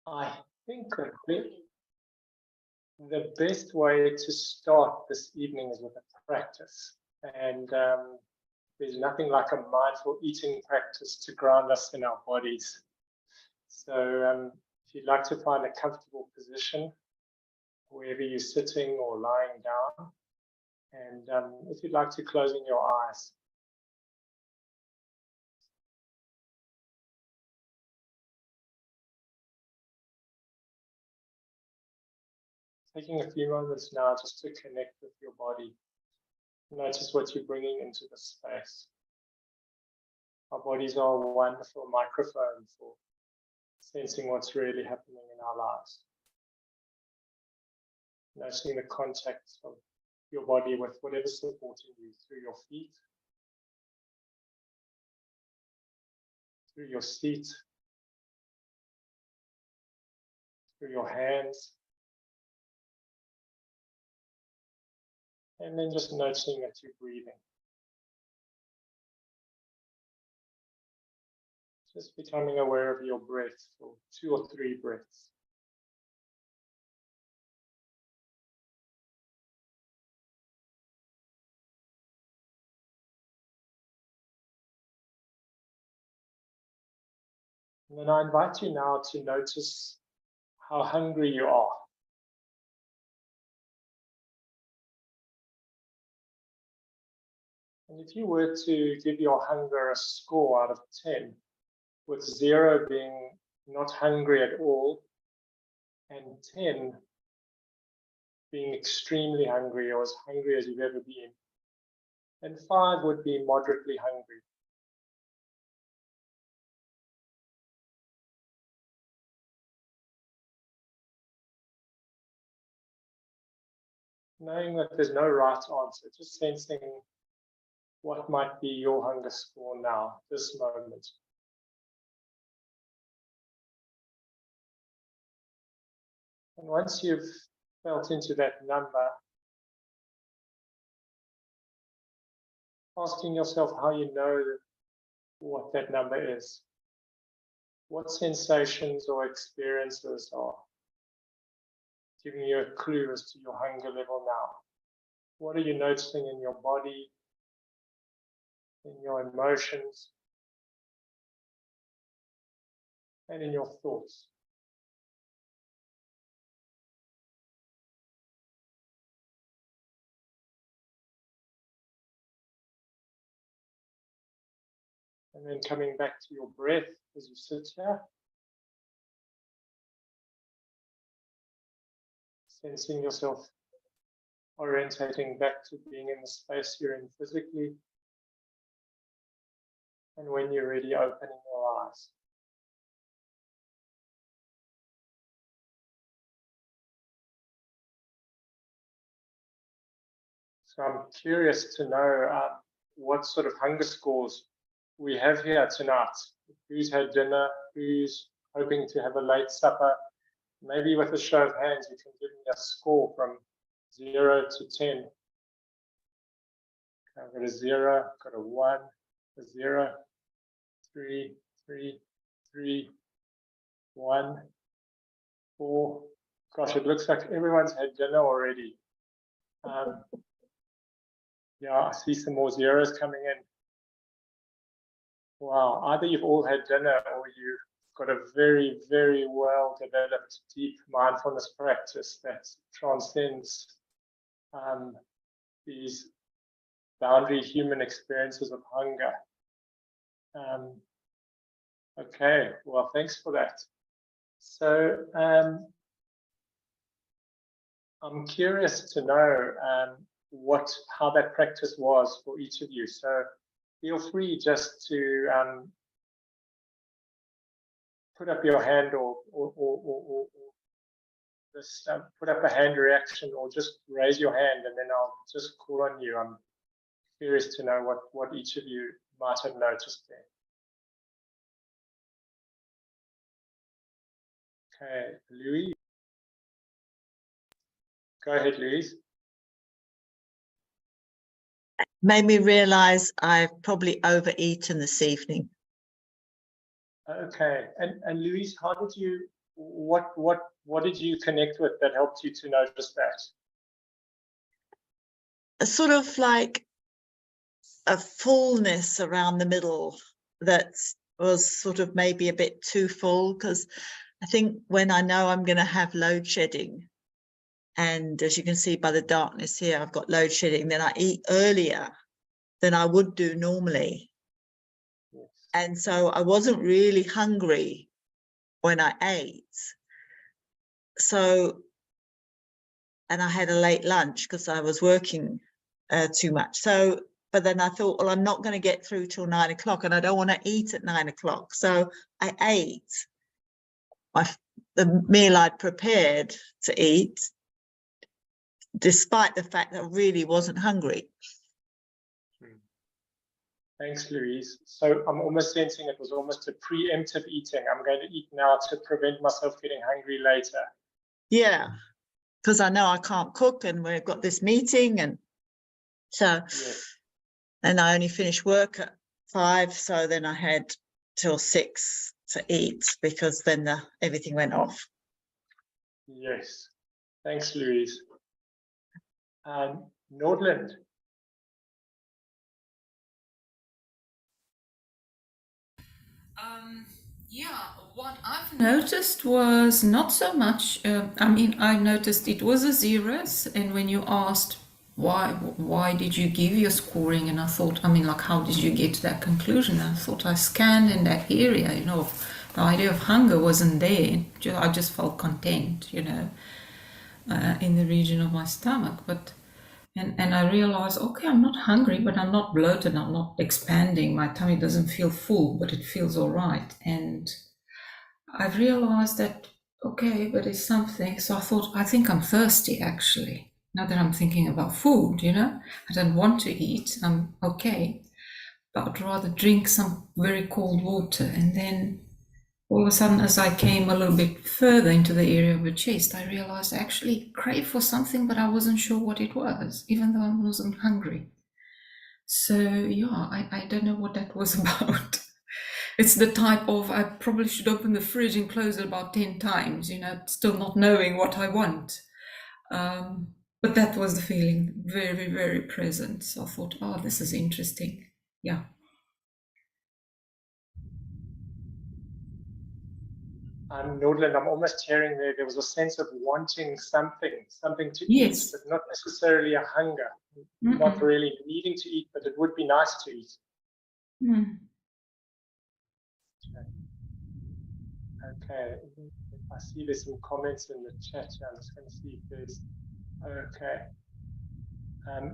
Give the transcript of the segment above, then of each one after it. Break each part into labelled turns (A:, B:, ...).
A: I think the best way to start this evening is with a practice. And there's nothing like a mindful eating practice to ground us in our bodies. So if you'd like to find a comfortable position, wherever you're sitting or lying down, and if you'd like to closing your eyes. Taking a few moments now just to connect with your body. Notice what you're bringing into the space. Our bodies are a wonderful microphone for sensing what's really happening in our lives. Noticing the contact of your body with whatever's supporting you through your feet, through your seat, through your hands. And then just noticing that you're breathing. Just becoming aware of your breath for 2 or 3 breaths. And then I invite you now to notice how hungry you are. And if you were to give your hunger a score out of 10, with 0 being not hungry at all, and 10 being extremely hungry or as hungry as you've ever been, and 5 would be moderately hungry. Knowing that there's no right answer, just sensing what might be your hunger score now, this moment. And once you've felt into that number, asking yourself how you know what that number is. What sensations or experiences are giving you a clue as to your hunger level now? What are you noticing in your body, in your emotions, and in your thoughts? And then coming back to your breath as you sit here. Sensing yourself orientating back to being in the space you're in physically. And when you're ready, opening your eyes. So I'm curious to know what sort of hunger scores we have here tonight. Who's had dinner? Who's hoping to have a late supper? Maybe with a show of hands, you can give me a score from 0 to 10. Okay, I've got a 0, I've got a 1, a 0, 3, 3, 3, 1, 4. Gosh, it looks like everyone's had dinner already. Yeah, I see some more zeros coming in. Wow, either you've all had dinner or you've got a very, very well developed deep mindfulness practice that transcends these boundary human experiences of hunger. Okay, well, thanks for that. So I'm curious to know how that practice was for each of you. So feel free just to put up your hand or just put up a hand reaction or just raise your hand and then I'll just call on you. I'm curious to know what each of you might have noticed there. Okay, Louise. Go ahead, Louise.
B: Made me realize I've probably overeaten this evening.
A: Okay, and Louise, how did you what did you connect with that helped you to notice that?
B: A sort of like a fullness around the middle that was sort of maybe a bit too full, because I think when I know I'm going to have load shedding, and as you can see by the darkness here, I've got load shedding, then I eat earlier than I would do normally.
A: Yes.
B: And so I wasn't really hungry when I ate. So, and I had a late lunch because I was working too much. So, but then I thought, well, I'm not going to get through till 9 o'clock and I don't want to eat at 9 o'clock. So I ate the meal I'd prepared to eat, despite the fact that I really wasn't hungry.
A: Thanks, Louise. So I'm almost sensing it was almost a preemptive eating. I'm going to eat now to prevent myself getting hungry later.
B: Yeah, because I know I can't cook and we've got this meeting, and so,
A: Yes.
B: and I only finished work at 5, so then I had till 6 to eat, because then everything went off.
A: Yes. Thanks, Louise. Nordland.
C: Yeah, what I've noticed was not so much. I mean, I noticed it was a zeros, and when you asked why did you give your scoring, and I thought, I mean, like, how did you get to that conclusion? I thought I scanned in that area, you know, the idea of hunger wasn't there. I just felt content, you know, in the region of my stomach, but. And I realized, okay, I'm not hungry, but I'm not bloated, I'm not expanding. My tummy doesn't feel full, but it feels all right. And I've realized that, okay, but it's something. So I thought, I think I'm thirsty, actually. Now that I'm thinking about food, you know, I don't want to eat, I'm okay, but I'd rather drink some very cold water. And then all of a sudden, as I came a little bit further into the area of the chest, I realized I actually craved for something, but I wasn't sure what it was, even though I wasn't hungry. So yeah, I don't know what that was about. It's the type of, I probably should open the fridge and close it about 10 times, you know, still not knowing what I want. But that was the feeling, very, very present. So I thought, oh, this is interesting. Yeah.
A: Nordland, I'm almost hearing there was a sense of wanting something to
C: Yes.
A: eat, but not necessarily a hunger. Not really needing to eat, but it would be nice to eat. Okay. I see there's some comments in the chat. I'm just going to see if there's. Okay.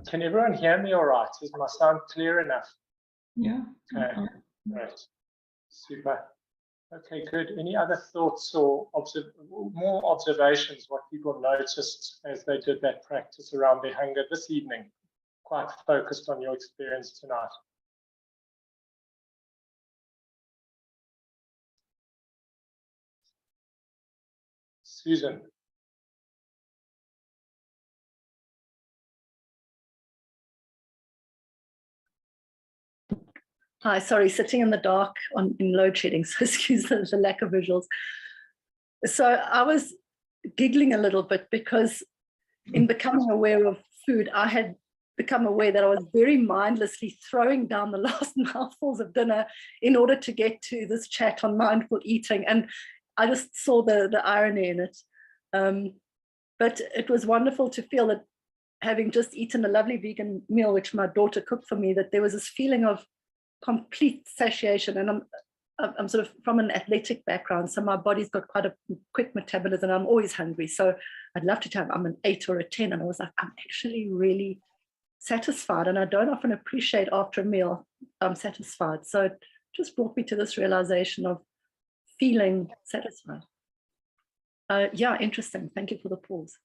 A: Can everyone hear me all right? Is my sound clear enough?
C: Yeah.
A: Okay. Right. Super. Okay, good. Any other thoughts or more observations, what people noticed as they did that practice around their hunger this evening? Quite focused on your experience tonight. Susan.
D: Hi, sorry, sitting in the dark in load shedding, so excuse the lack of visuals. So I was giggling a little bit because in becoming aware of food, I had become aware that I was very mindlessly throwing down the last mouthfuls of dinner in order to get to this chat on mindful eating. And I just saw the irony in it. But it was wonderful to feel that, having just eaten a lovely vegan meal, which my daughter cooked for me, that there was this feeling of complete satiation. And I'm sort of from an athletic background, so my body's got quite a quick metabolism. I'm always hungry, so I'd love to tell I'm an 8 or a 10, and I was like, I'm actually really satisfied, and I don't often appreciate after a meal I'm satisfied. So it just brought me to this realization of feeling satisfied. Yeah, interesting. Thank you for the pause.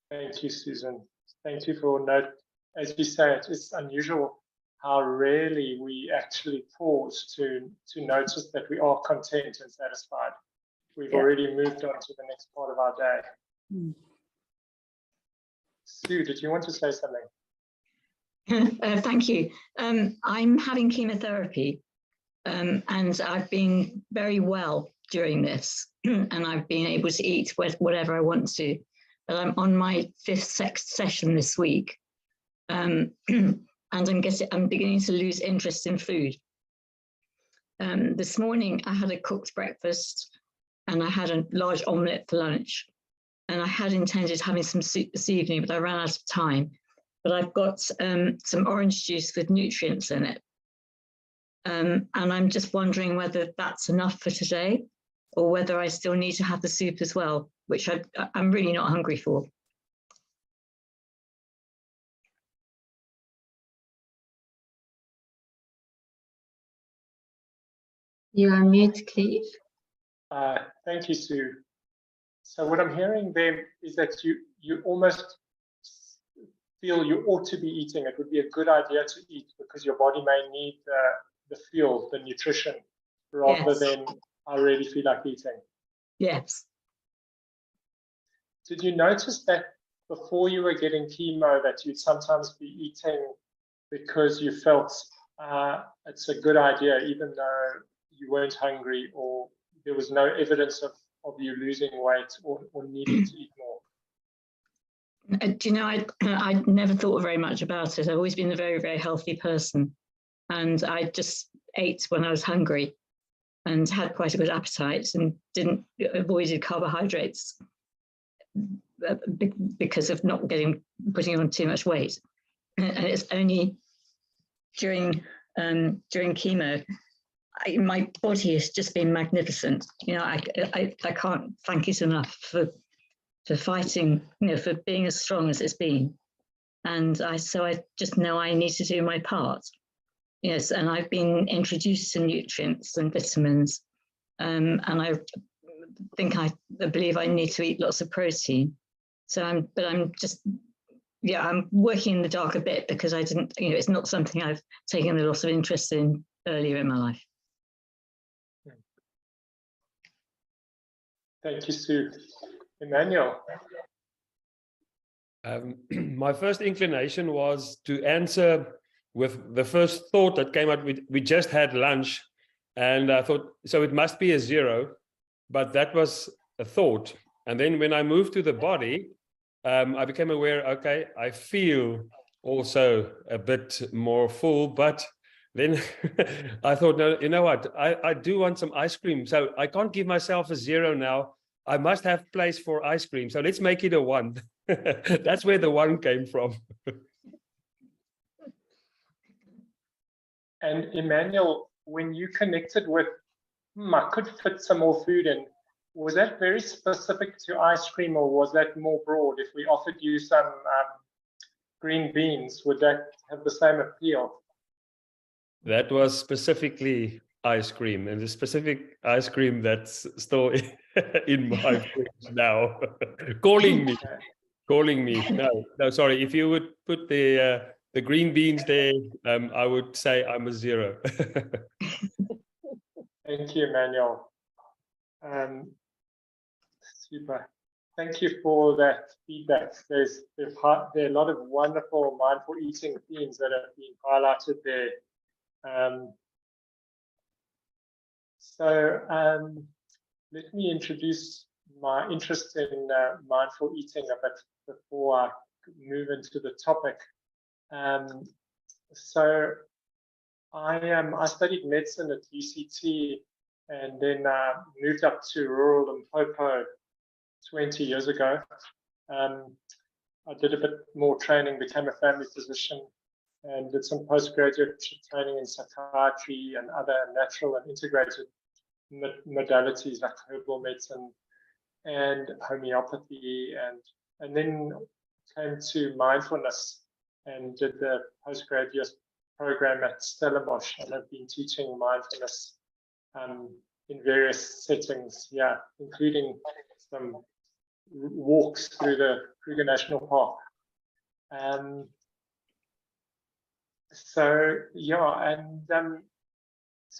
A: Thank you, Susan. Thank you for note. As you say, it's unusual how rarely we actually pause to notice that we are content and satisfied. We've already moved on to the next part of our day. Sue, did you want to say something?
E: Thank you. I'm having chemotherapy and I've been very well. during this, and I've been able to eat whatever I want to. But I'm on my 5th session this week, and I'm beginning to lose interest in food. This morning I had a cooked breakfast, and I had a large omelette for lunch, and I had intended having some soup this evening, but I ran out of time. But I've got some orange juice with nutrients in it. And I'm just wondering whether that's enough for today, or whether I still need to have the soup as well, which I'm really not hungry for.
C: You are mute, Cleve.
A: Thank you, Sue. So what I'm hearing there is that you almost feel you ought to be eating. It would be a good idea to eat because your body may need the fuel, the nutrition, rather than I really feel like eating.
E: Yes.
A: Did you notice that before you were getting chemo that you'd sometimes be eating because you felt it's a good idea, even though you weren't hungry or there was no evidence of you losing weight or needing to eat more?
E: Do you know, I never thought very much about it. I've always been a very, very healthy person. And I just ate when I was hungry and had quite a good appetite and avoided carbohydrates because of not putting on too much weight. And it's only during chemo, my body has just been magnificent. You know, I can't thank it enough for fighting, you know, for being as strong as it's been. And so I just know I need to do my part. Yes, and I've been introduced to nutrients and vitamins, and I believe I need to eat lots of protein. So I'm working in the dark a bit because I didn't, you know, it's not something I've taken a lot of interest in earlier in my life.
A: Thank you, Sue. Emmanuel.
F: My first inclination was to answer with the first thought that came out. We just had lunch, and I thought, so it must be a 0, but that was a thought. And then when I moved to the body, I became aware, okay, I feel also a bit more full, but then I thought, no, you know what, I do want some ice cream, so I can't give myself a 0 now. I must have place for ice cream, so let's make it a 1. That's where the 1 came from.
A: And Emmanuel, when you connected with, I could fit some more food in, was that very specific to ice cream or was that more broad? If we offered you some green beans, would that have the same appeal?
F: That was specifically ice cream, and the specific ice cream that's still in my fridge now, calling me. No, sorry. If you would put the green beans there, I would say I'm a 0.
A: Thank you, Emmanuel. Super. Thank you for that feedback. There are a lot of wonderful mindful eating themes that have been highlighted there. Let me introduce my interest in mindful eating a bit before I move into the topic. So I studied medicine at UCT and then moved up to rural Limpopo 20 years ago. I did a bit more training, became a family physician, and did some postgraduate training in psychiatry and other natural and integrated modalities like herbal medicine and homeopathy, and then came to mindfulness and did the postgraduate program at Stellenbosch, and have been teaching mindfulness in various settings, including some walks through the Kruger National Park. So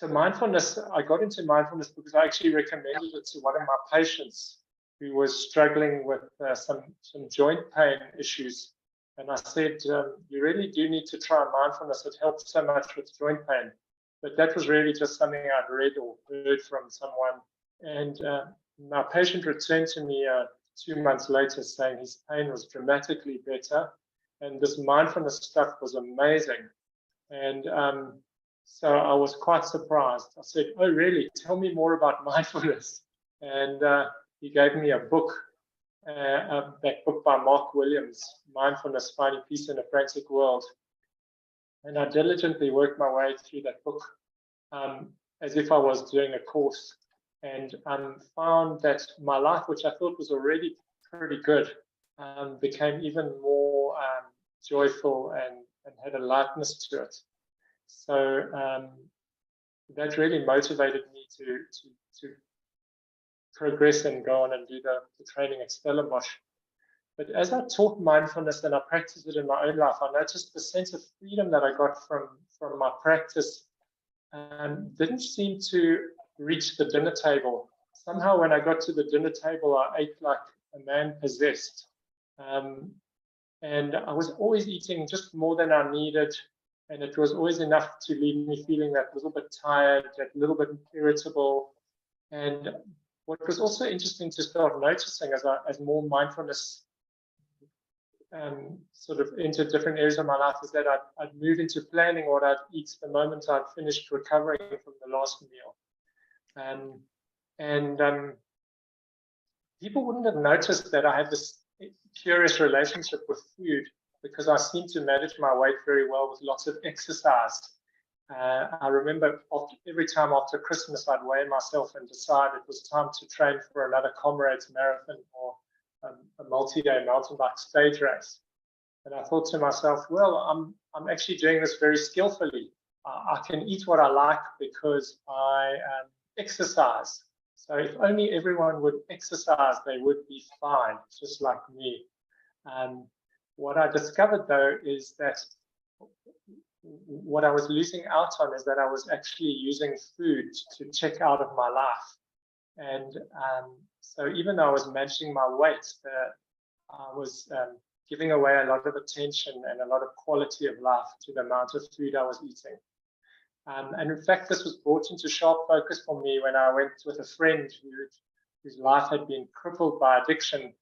A: mindfulness, I got into mindfulness because I actually recommended it to one of my patients who was struggling with some joint pain issues. And I said, you really do need to try mindfulness. It helps so much with joint pain. But that was really just something I'd read or heard from someone And my patient returned to me 2 months later saying his pain was dramatically better, and this mindfulness stuff was amazing. And so I was quite surprised. I said, "Oh, really? Tell me more about mindfulness." And he gave me a book, that book by Mark Williams, Mindfulness, Finding Peace in a Frantic World. And I diligently worked my way through that book as if I was doing a course, and found that my life, which I thought was already pretty good, became even more joyful and had a lightness to it. So that really motivated me to progress and go on and do the training at Stellenbosch. But as I taught mindfulness and I practiced it in my own life, I noticed the sense of freedom that I got from my practice didn't seem to reach the dinner table. Somehow when I got to the dinner table, I ate like a man possessed. And I was always eating just more than I needed. And it was always enough to leave me feeling that little bit tired, that little bit irritable. And what was also interesting to start noticing as more mindfulness sort of entered different areas of my life is that I'd move into planning what I'd eat the moment I'd finished recovering from the last meal. People wouldn't have noticed that I had this curious relationship with food because I seemed to manage my weight very well with lots of exercise. I remember every time after Christmas, I'd weigh myself and decide it was time to train for another Comrades Marathon or a multi-day mountain bike stage race. And I thought to myself, well, I'm actually doing this very skillfully. I can eat what I like because I exercise. So if only everyone would exercise, they would be fine, just like me. What I discovered, though, is that what I was losing out on is that I was actually using food to check out of my life. And so even though I was managing my weight, I was giving away a lot of attention and a lot of quality of life to the amount of food I was eating. And in fact, this was brought into sharp focus for me when I went with a friend whose life had been crippled by addiction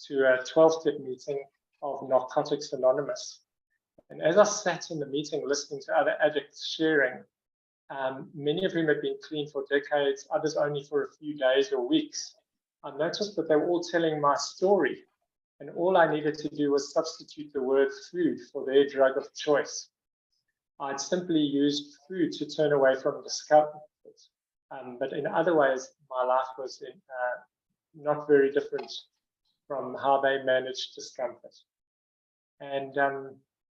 A: to a 12-step meeting of Narcotics Anonymous. And as I sat in the meeting listening to other addicts sharing, many of whom had been clean for decades, others only for a few days or weeks, I noticed that they were all telling my story. And all I needed to do was substitute the word food for their drug of choice. I'd simply used food to turn away from discomfort. But in other ways, my life was not very different from how they managed discomfort. And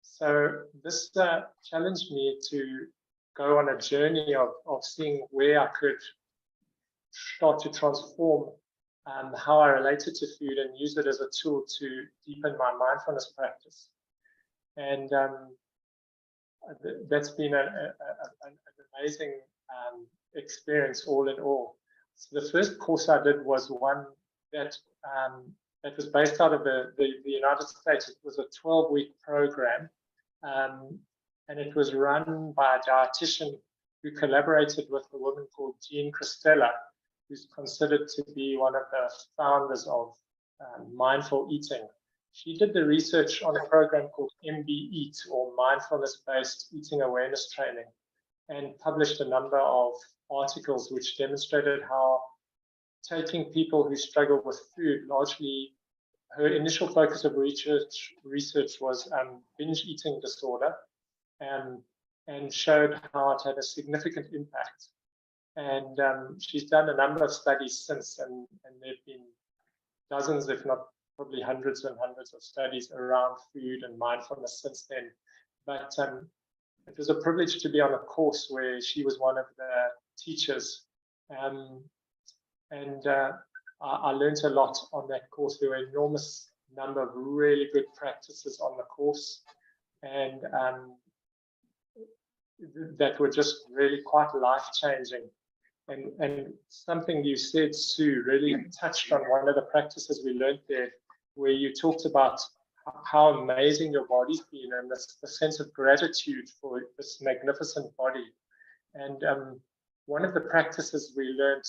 A: so this challenged me to go on a journey of seeing where I could start to transform how I related to food and use it as a tool to deepen my mindfulness practice. And that's been an amazing experience all in all. So the first course I did was one that was based out of the United States. It was a 12-week program, and it was run by a dietitian who collaborated with a woman called Jean Christella, who's considered to be one of the founders of mindful eating. She did the research on a program called MB Eat, or mindfulness-based eating awareness training, and published a number of articles which demonstrated how taking people who struggle with food, largely her initial focus of research was binge eating disorder, and showed how it had a significant impact. And she's done a number of studies since, and there have been dozens, if not probably hundreds and hundreds of studies around food and mindfulness since then. But it was a privilege to be on a course where she was one of the teachers. I learned a lot on that course. There were an enormous number of really good practices on the course, and that were just really quite life-changing. And something you said, Sue, really touched on one of the practices we learned there, where you talked about how amazing your body's been and the sense of gratitude for this magnificent body. And one of the practices we learned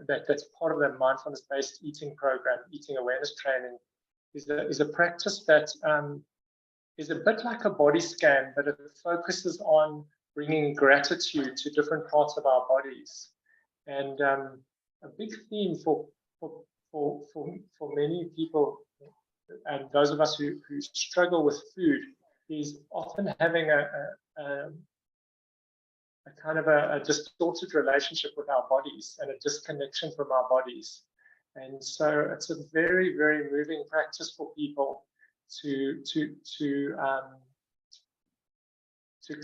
A: that's part of the mindfulness-based eating program, eating awareness training, is a practice that is a bit like a body scan, but it focuses on bringing gratitude to different parts of our bodies. And a big theme for many people, and those of us who struggle with food, is often having a kind of a distorted relationship with our bodies and a disconnection from our bodies. And so it's a very, very moving practice for people to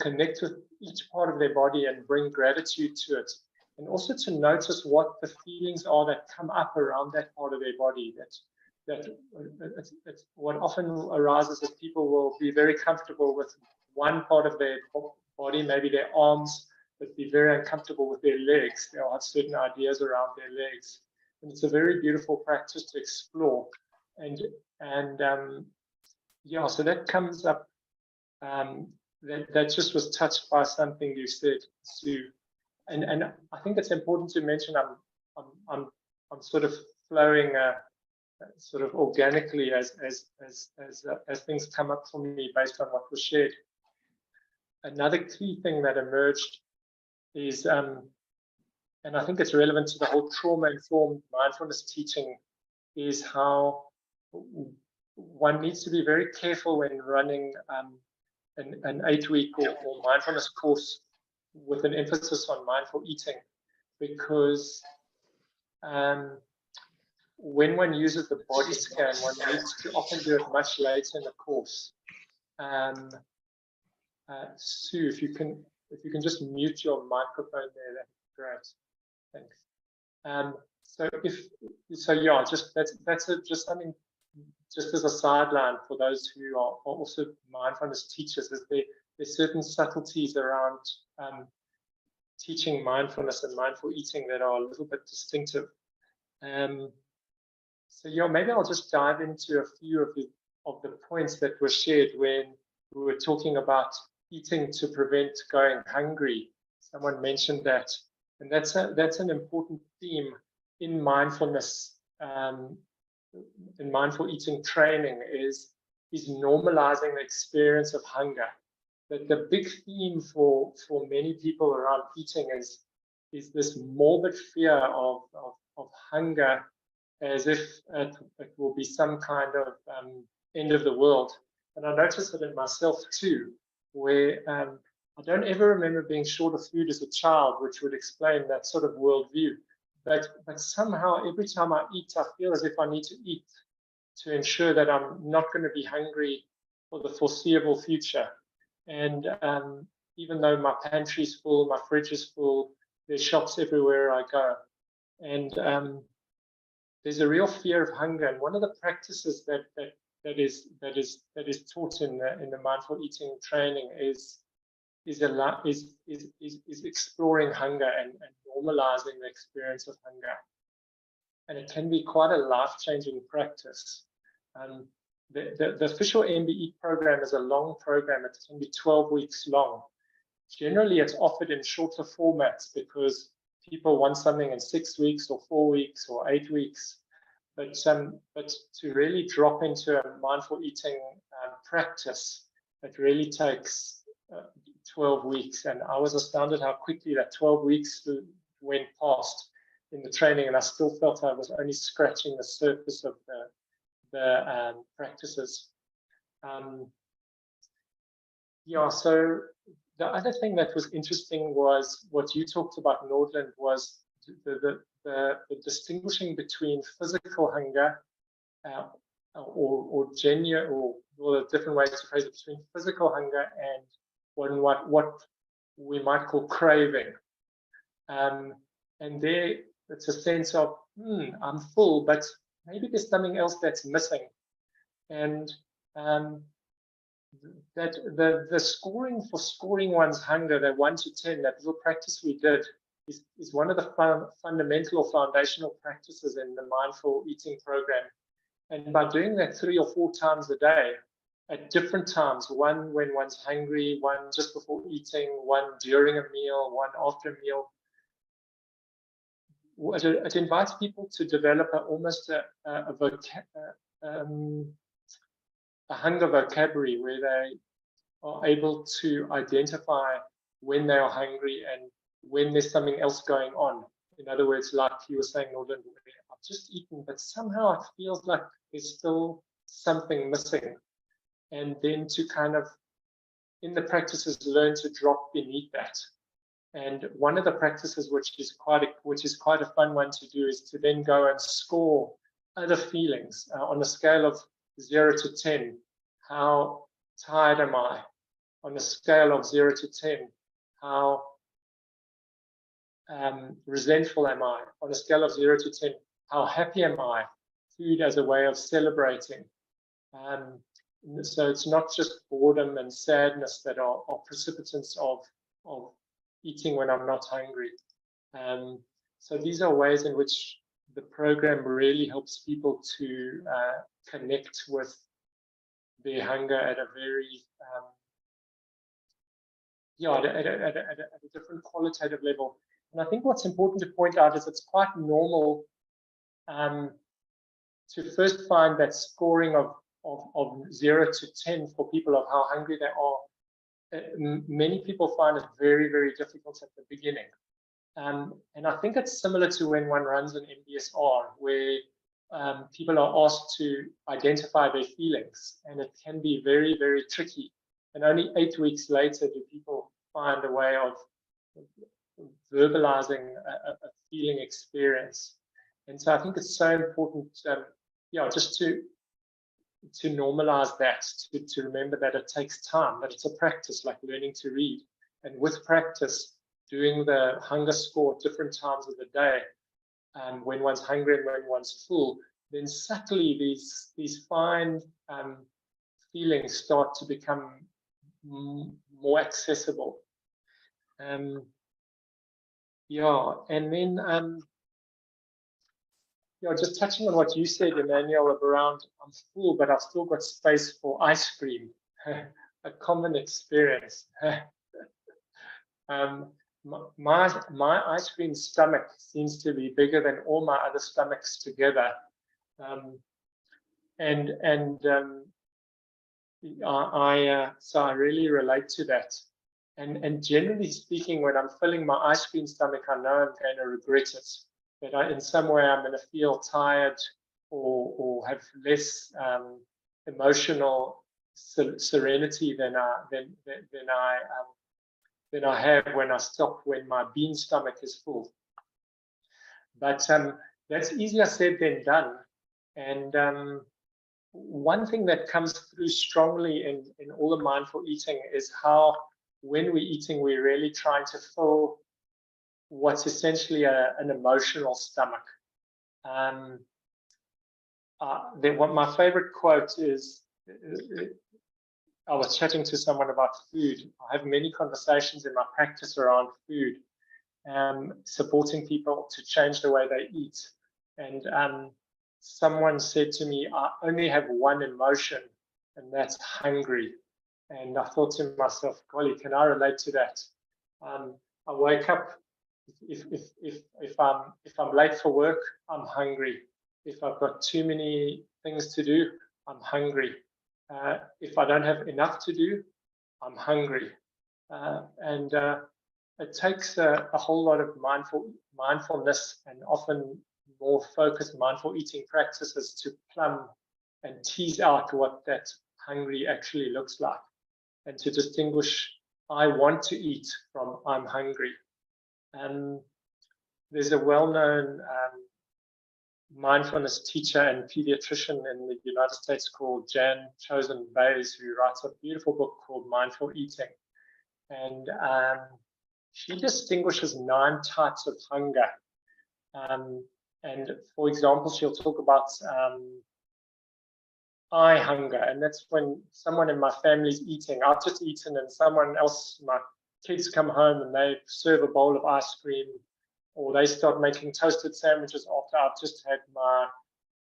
A: connect with each part of their body and bring gratitude to it. And also to notice what the feelings are that come up around that part of their body. It's what often arises is people will be very comfortable with one part of their body, maybe their arms, but be very uncomfortable with their legs. They'll have certain ideas around their legs. And it's a very beautiful practice to explore. And yeah, so that comes up, that just was touched by something you said, Sue. And I think it's important to mention I'm sort of flowing sort of organically as things come up for me based on what was shared. Another key thing that emerged is, and I think it's relevant to the whole trauma-informed mindfulness teaching, is how one needs to be very careful when running an 8-week or mindfulness course with an emphasis on mindful eating, because when one uses the body scan, one needs to often do it much later in the course. Sue, if you can just mute your microphone there, that'd be great. Thanks. So yeah, that's just something, just as a sideline for those who are also mindfulness teachers, is there's certain subtleties around teaching mindfulness and mindful eating that are a little bit distinctive. So yeah, maybe I'll just dive into a few of the points that were shared when we were talking about eating to prevent going hungry. Someone mentioned that, and that's an important theme in mindfulness, in mindful eating training, is normalizing the experience of hunger. That the big theme for many people around eating is this morbid fear of hunger, as if it will be some kind of end of the world. And I noticed it in myself too, where I don't ever remember being short of food as a child, which would explain that sort of worldview. But somehow every time I eat, I feel as if I need to eat to ensure that I'm not going to be hungry for the foreseeable future. And even though my pantry's full, my fridge is full, there's shops everywhere I go. And there's a real fear of hunger. And one of the practices that is taught in the mindful eating training is exploring hunger and normalizing the experience of hunger. And it can be quite a life-changing practice. The official MBE program is a long program. It can be 12 weeks long. Generally, it's offered in shorter formats because people want something in 6 weeks or 4 weeks or 8 weeks. But to really drop into a mindful eating practice, it really takes 12 weeks. And I was astounded how quickly that 12 weeks went past in the training, and I still felt I was only scratching the surface of the practices. Yeah, so the other thing that was interesting was what you talked about, Nordland, was the distinguishing between physical hunger or genuine, or different ways to phrase it, between physical hunger and what we might call craving. And there, it's a sense of, I'm full, but maybe there's something else that's missing. And that the scoring for scoring one's hunger, that 1 to 10, that little practice we did, is one of the fundamental or foundational practices in the mindful eating program. And by doing that 3 or 4 times a day, at different times, one when one's hungry, one just before eating, one during a meal, one after a meal. It invites people to develop almost a hunger vocabulary where they are able to identify when they are hungry and when there's something else going on. In other words, like you were saying, Norland, I've just eaten, but somehow it feels like there's still something missing. And then to kind of, in the practices, learn to drop beneath that. And one of the practices, which is quite a fun one to do, is to then go and score other feelings on a scale of 0 to 10. How tired am I? On a scale of 0 to 10, how resentful am I? On a scale of 0 to 10, how happy am I? Food as a way of celebrating. So it's not just boredom and sadness that are precipitants of eating when I'm not hungry. So these are ways in which the program really helps people to connect with their hunger at a very at a different qualitative level. And I think what's important to point out is it's quite normal to first find that scoring of 0 to 10 for people of how hungry they are. Many people find it very, very difficult at the beginning. And I think it's similar to when one runs an MBSR, where people are asked to identify their feelings, and it can be very, very tricky. And only 8 weeks later do people find a way of verbalizing a feeling experience. And so I think it's so important, just to normalize that, to remember that it takes time, that it's a practice like learning to read. And with practice, doing the hunger score at different times of the day, when one's hungry and when one's full, then subtly these fine feelings start to become more accessible. And then just touching on what you said, Emmanuel, around I'm full, but I've still got space for ice cream. A common experience. My ice cream stomach seems to be bigger than all my other stomachs together. So I really relate to that. And generally speaking, when I'm filling my ice cream stomach, I know I'm going to regret it. That in some way I'm going to feel tired or have less emotional serenity than I have when I stop, when my bean stomach is full. But that's easier said than done. And one thing that comes through strongly in all the mindful eating is how, when we're eating, we're really trying to fill what's essentially an emotional stomach. My favorite quote is, I was chatting to someone about food. I have many conversations in my practice around food, supporting people to change the way they eat. And someone said to me, I only have one emotion, and that's hungry. And I thought to myself, golly, can I relate to that? I wake up, if I'm late for work, I'm hungry. If I've got too many things to do, I'm hungry. If I don't have enough to do, I'm hungry. And it takes a whole lot of mindfulness and often more focused mindful eating practices to plumb and tease out what that hungry actually looks like, and to distinguish I want to eat from I'm hungry. There's a well-known mindfulness teacher and pediatrician in the United States called Jan Chosen Bays, who writes a beautiful book called Mindful Eating. And she distinguishes 9 types of hunger. And for example, she'll talk about I hunger, and that's when someone in my family's eating. I've just eaten, and someone else, my kids come home and they serve a bowl of ice cream, or they start making toasted sandwiches after I've just had my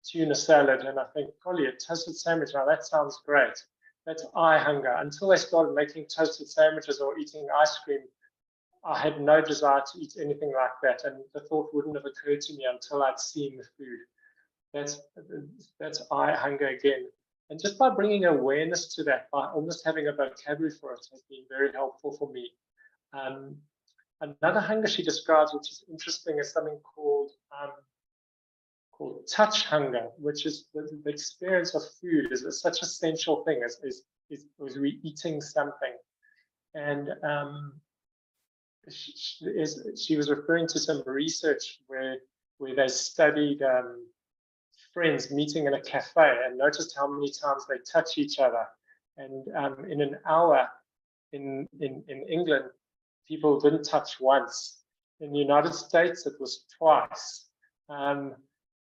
A: tuna salad, and I think, golly, a toasted sandwich, now that sounds great. That's I hunger. Until I started making toasted sandwiches or eating ice cream, I had no desire to eat anything like that, and the thought wouldn't have occurred to me until I'd seen the food. That's I hunger again. And just by bringing awareness to that, by almost having a vocabulary for it, has been very helpful for me. Another hunger she describes, which is interesting, is something called touch hunger, which is the experience of food is such an essential thing as we eating something. And she was referring to some research where they studied friends meeting in a cafe and noticed how many times they touch each other. And in an hour in England, people didn't touch once. In the United States, it was twice. And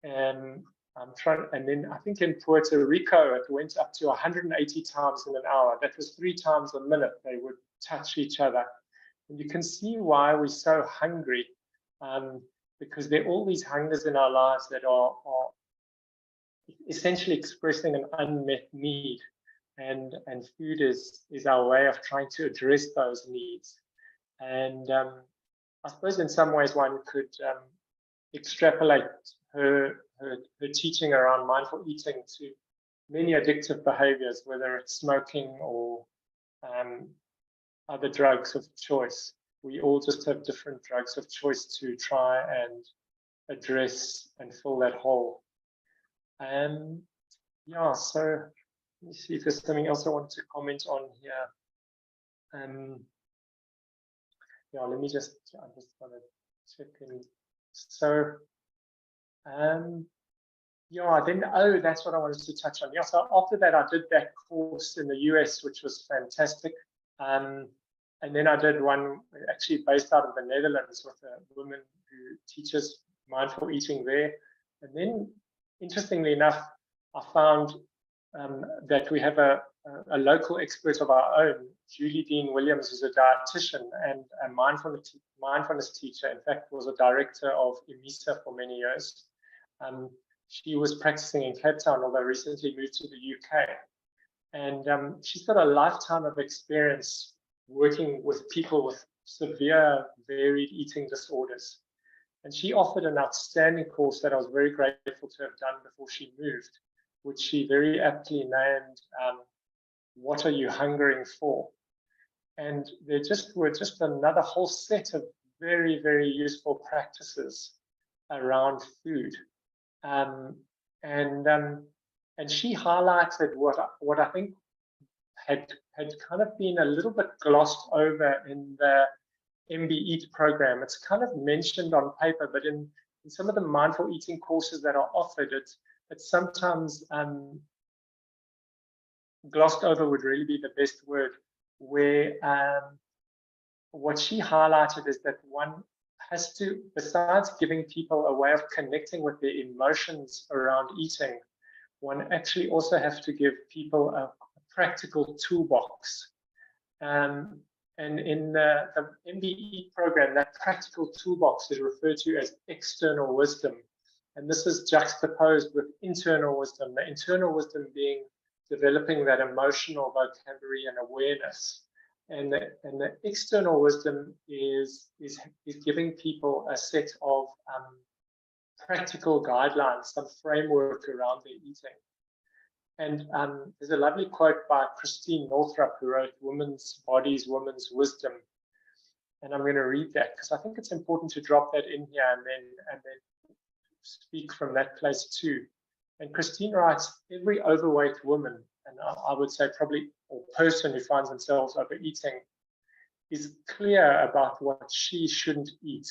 A: then I think in Puerto Rico, it went up to 180 times in an hour. That was 3 times a minute they would touch each other. And you can see why we're so hungry, because there are all these hungers in our lives that are essentially expressing an unmet need. And food is our way of trying to address those needs. And I suppose in some ways one could extrapolate her teaching around mindful eating to many addictive behaviors, whether it's smoking or other drugs of choice. We all just have different drugs of choice to try and address and fill that hole. Yeah, so let me see if there's something else I want to comment on here. Yeah, I just want to check in. So, yeah, then, that's what I wanted to touch on. Yeah, so after that, I did that course in the US, which was fantastic. And then I did one actually based out of the Netherlands with a woman who teaches mindful eating there. And then, interestingly enough, I found that we have a local expert of our own, Julie Dean Williams, who's a dietitian and a mindfulness teacher. In fact, was a director of IMISA for many years. She was practicing in Cape Town, although recently moved to the UK. And she's got a lifetime of experience working with people with severe, varied eating disorders. And she offered an outstanding course that I was very grateful to have done before she moved, which she very aptly named, What Are You Hungering For? And there were just another whole set of very, very useful practices around food. And she highlighted what I think had kind of been a little bit glossed over in the MB Eat program. It's kind of mentioned on paper, but in some of the mindful eating courses that are offered, it's sometimes glossed over would really be the best word, where what she highlighted is that one has to, besides giving people a way of connecting with their emotions around eating, one actually also has to give people a practical toolbox. And in the MBE program, that practical toolbox is referred to as external wisdom. And this is juxtaposed with internal wisdom, the internal wisdom being developing that emotional vocabulary and awareness. And the external wisdom is giving people a set of practical guidelines, some framework around their eating. And there's a lovely quote by Christine Northrup, who wrote Women's Bodies, Women's Wisdom. And I'm going to read that because I think it's important to drop that in here and then speak from that place too. And Christine writes, every overweight woman, and I would say probably a person who finds themselves overeating, is clear about what she shouldn't eat.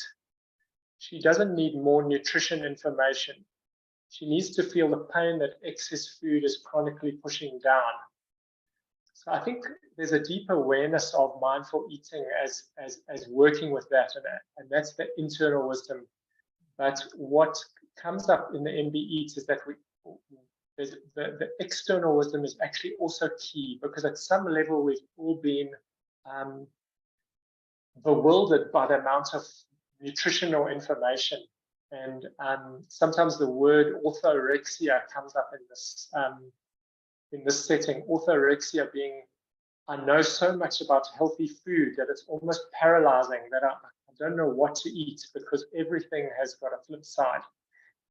A: She doesn't need more nutrition information. She needs to feel the pain that excess food is chronically pushing down. So I think there's a deep awareness of mindful eating as working with that, and that's the internal wisdom. But what comes up in the MB Eats is that the external wisdom is actually also key, because at some level we've all been bewildered by the amount of nutritional information. And sometimes the word orthorexia comes up in this in this setting, orthorexia being, I know so much about healthy food that it's almost paralyzing, that I don't know what to eat because everything has got a flip side.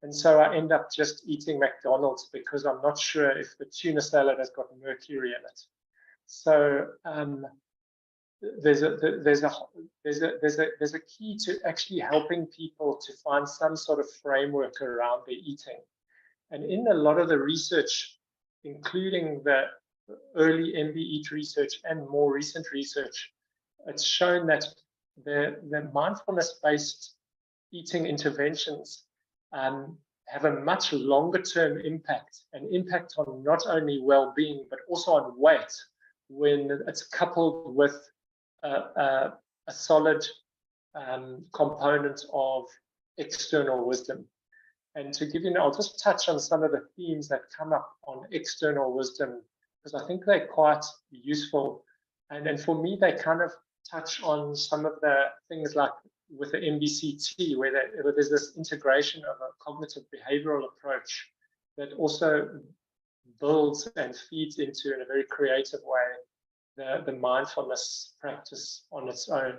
A: And so I end up just eating McDonald's because I'm not sure if the tuna salad has got mercury in it. So there's a key to actually helping people to find some sort of framework around their eating. And in a lot of the research, including the early MBEAT research and more recent research, it's shown that the mindfulness-based eating interventions have a much longer-term impact, an impact on not only well-being, but also on weight when it's coupled with a solid component of external wisdom. And to give you, I'll just touch on some of the themes that come up on external wisdom, because I think they're quite useful. And then for me, they kind of touch on some of the things like with the MBCT, where there's this integration of a cognitive behavioral approach that also builds and feeds into, in a very creative way, the mindfulness practice on its own.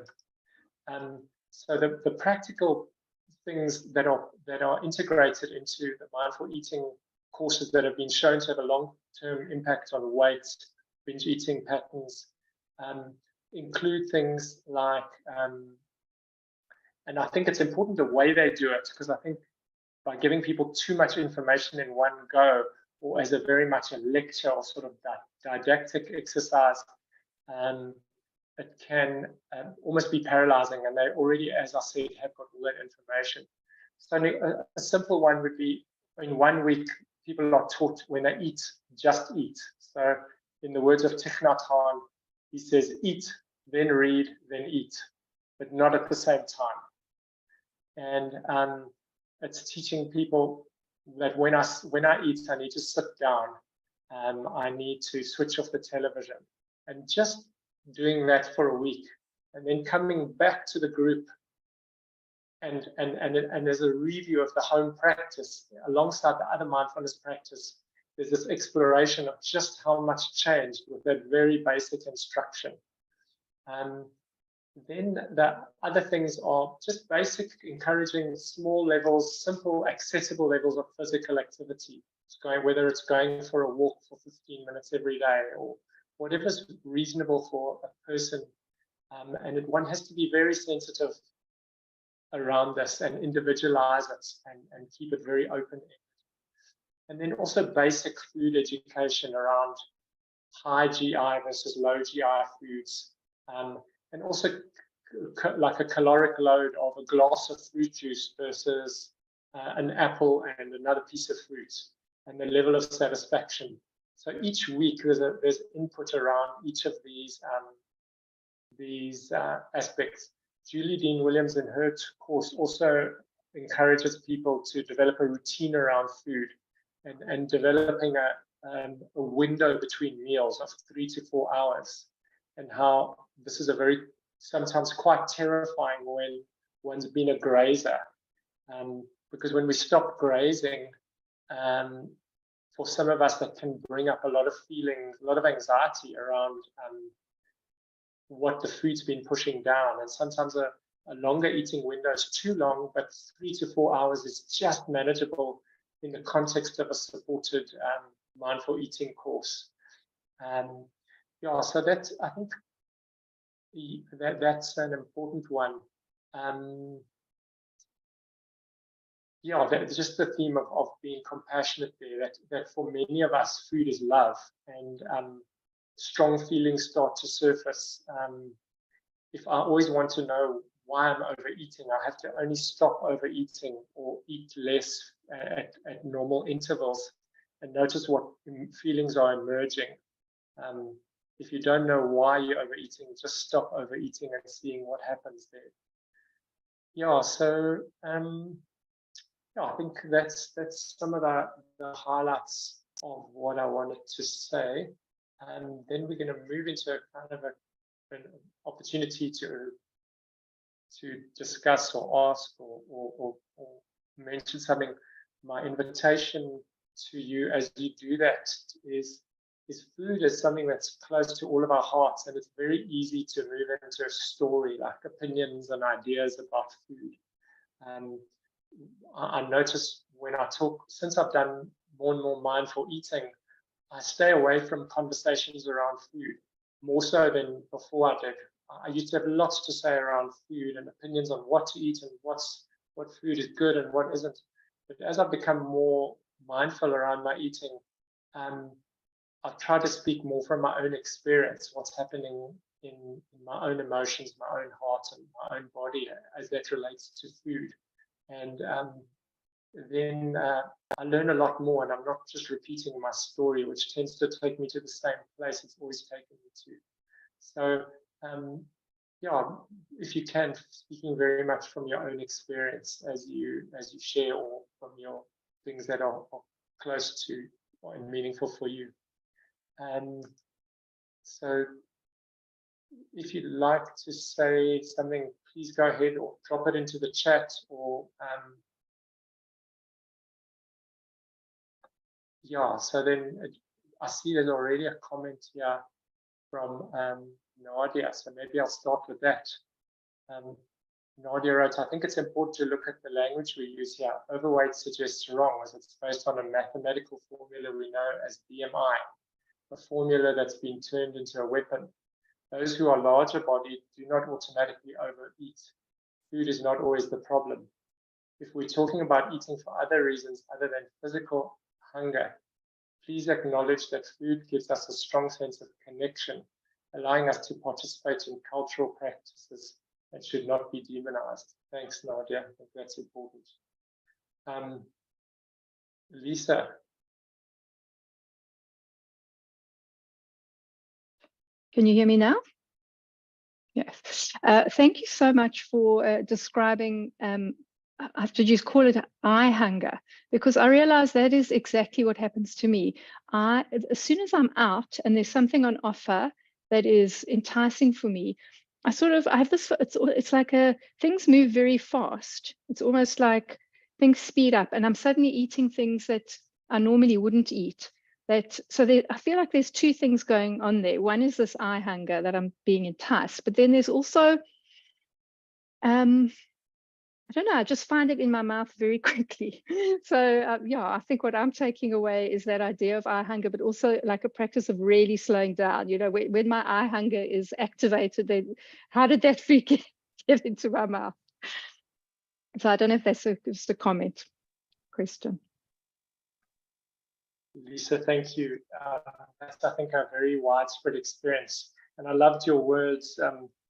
A: So the practical things that are integrated into the mindful eating courses that have been shown to have a long-term impact on weight, binge eating patterns, include things like, and I think it's important the way they do it, because I think by giving people too much information in one go, or as a very much a lecture or sort of didactic exercise, it can almost be paralyzing, and they already, as I said, have got all that information. So a simple one would be, in 1 week, people are taught when they eat, just eat. So in the words of Thich Nhat Hanh, he says, eat, then read, then eat, but not at the same time. And it's teaching people that when I eat, I need to sit down. I need to switch off the television, and just doing that for a week, and then coming back to the group and as a review of the home practice alongside the other mindfulness practice. There's this exploration of just how much changed with that very basic instruction. Then the other things are just basic, encouraging small levels, simple, accessible levels of physical activity. Whether it's going for a walk for 15 minutes every day, or whatever's reasonable for a person. And one has to be very sensitive around this and individualize it and keep it very open-ended. And then also basic food education around high GI versus low GI foods. And also like a caloric load of a glass of fruit juice versus an apple and another piece of fruit, and the level of satisfaction. So each week there's input around each of these aspects. Julie Dean Williams in her course also encourages people to develop a routine around food and developing a window between meals of 3 to 4 hours, and how this is a very sometimes quite terrifying when one's been a grazer, because when we stop grazing, for some of us that can bring up a lot of feelings, a lot of anxiety around what the food's been pushing down. And sometimes a longer eating window is too long, but 3 to 4 hours is just manageable in the context of a supported mindful eating course. Yeah, so that's, I think that's an important one. Yeah, that's just the theme of being compassionate there, that for many of us, food is love, and strong feelings start to surface. If I always want to know why I'm overeating, I have to only stop overeating or eat less at normal intervals and notice what feelings are emerging. If you don't know why you're overeating, just stop overeating and seeing what happens there. Yeah, so yeah, I think that's some of the highlights of what I wanted to say. And then we're going to move into kind of an opportunity to discuss or ask or mention something. My invitation to you as you do that is is food is something that's close to all of our hearts, and it's very easy to move into a story, like opinions and ideas about food. I notice when I talk, since I've done more and more mindful eating, I stay away from conversations around food, more so than before I did. I used to have lots to say around food and opinions on what to eat and what food is good and what isn't. But as I've become more mindful around my eating, I've tried to speak more from my own experience, what's happening in my own emotions, my own heart, and my own body as that relates to food. And then I learn a lot more, and I'm not just repeating my story, which tends to take me to the same place it's always taken me to. So, yeah, if you can, speaking very much from your own experience as you share, or from your things that are close to and meaningful for you. So if you'd like to say something, please go ahead or drop it into the chat, or yeah, so then I see there's already a comment here from Nadia, so maybe I'll start with that. Nadia wrote, I think it's important to look at the language we use here. Overweight suggests wrong, as it's based on a mathematical formula we know as BMI, a formula that's been turned into a weapon. Those who are larger bodied do not automatically overeat. Food is not always the problem. If we're talking about eating for other reasons other than physical hunger, please acknowledge that food gives us a strong sense of connection, allowing us to participate in cultural practices that should not be demonized. Thanks, Nadia. I think that's important. Lisa.
G: Can you hear me now? Yes. Thank you so much for describing, I have to just call it eye hunger, because I realize that is exactly what happens to me. As soon as I'm out and there's something on offer that is enticing for me, I have this, it's like things move very fast. It's almost like things speed up, and I'm suddenly eating things that I normally wouldn't eat. I feel like there's two things going on there. One is this eye hunger that I'm being enticed, but then there's also, I don't know, I just find it in my mouth very quickly. So yeah, I think what I'm taking away is that idea of eye hunger, but also like a practice of really slowing down. You know, when my eye hunger is activated, then how did that food get into my mouth? So I don't know if that's just a comment, question.
A: Lisa, thank you. That's, I think, a very widespread experience. And I loved your words,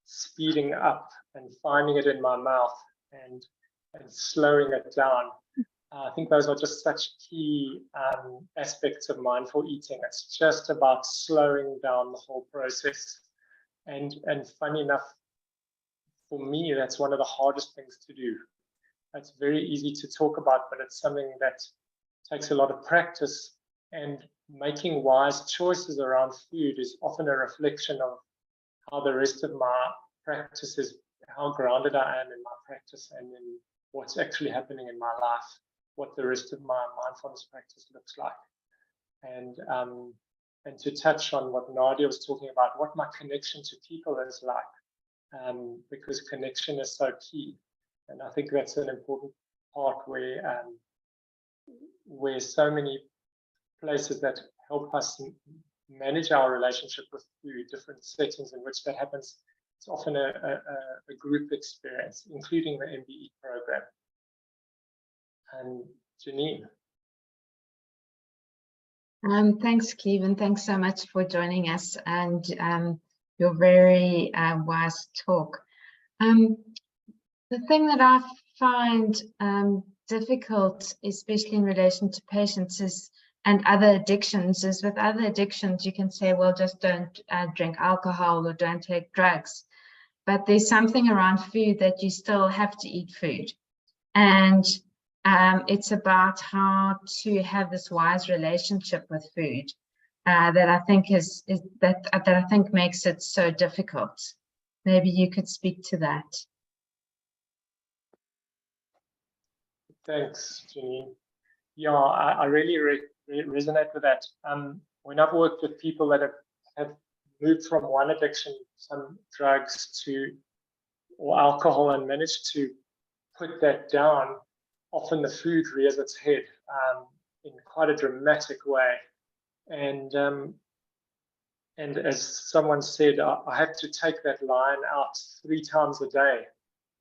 A: speeding up and finding it in my mouth and slowing it down. I think those are just such key aspects of mindful eating. It's just about slowing down the whole process. And funny enough, for me, that's one of the hardest things to do. It's very easy to talk about, but it's something that takes a lot of practice. And making wise choices around food is often a reflection of how the rest of my practice is, how grounded I am in my practice and in what's actually happening in my life, what the rest of my mindfulness practice looks like. And to touch on what Nadia was talking about, what my connection to people is like, because connection is so key. And I think that's an important part where so many places that help us manage our relationship with food, different settings in which that happens. It's often a group experience, including the MBE program. And Janine.
H: Thanks, Cleve, and thanks so much for joining us and your very wise talk. The thing that I find difficult, especially in relation to patients, and other addictions, is with other addictions, you can say, well, just don't drink alcohol or don't take drugs. But there's something around food that you still have to eat food. And it's about how to have this wise relationship with food that I think that I think makes it so difficult. Maybe you could speak to that.
A: Thanks, Janine. Yeah, I really resonate with that. when I've worked with people that have moved from one addiction, some drugs or alcohol, and managed to put that down, often the food rears its head in quite a dramatic way. And as someone said, I have to take that line out 3 times a day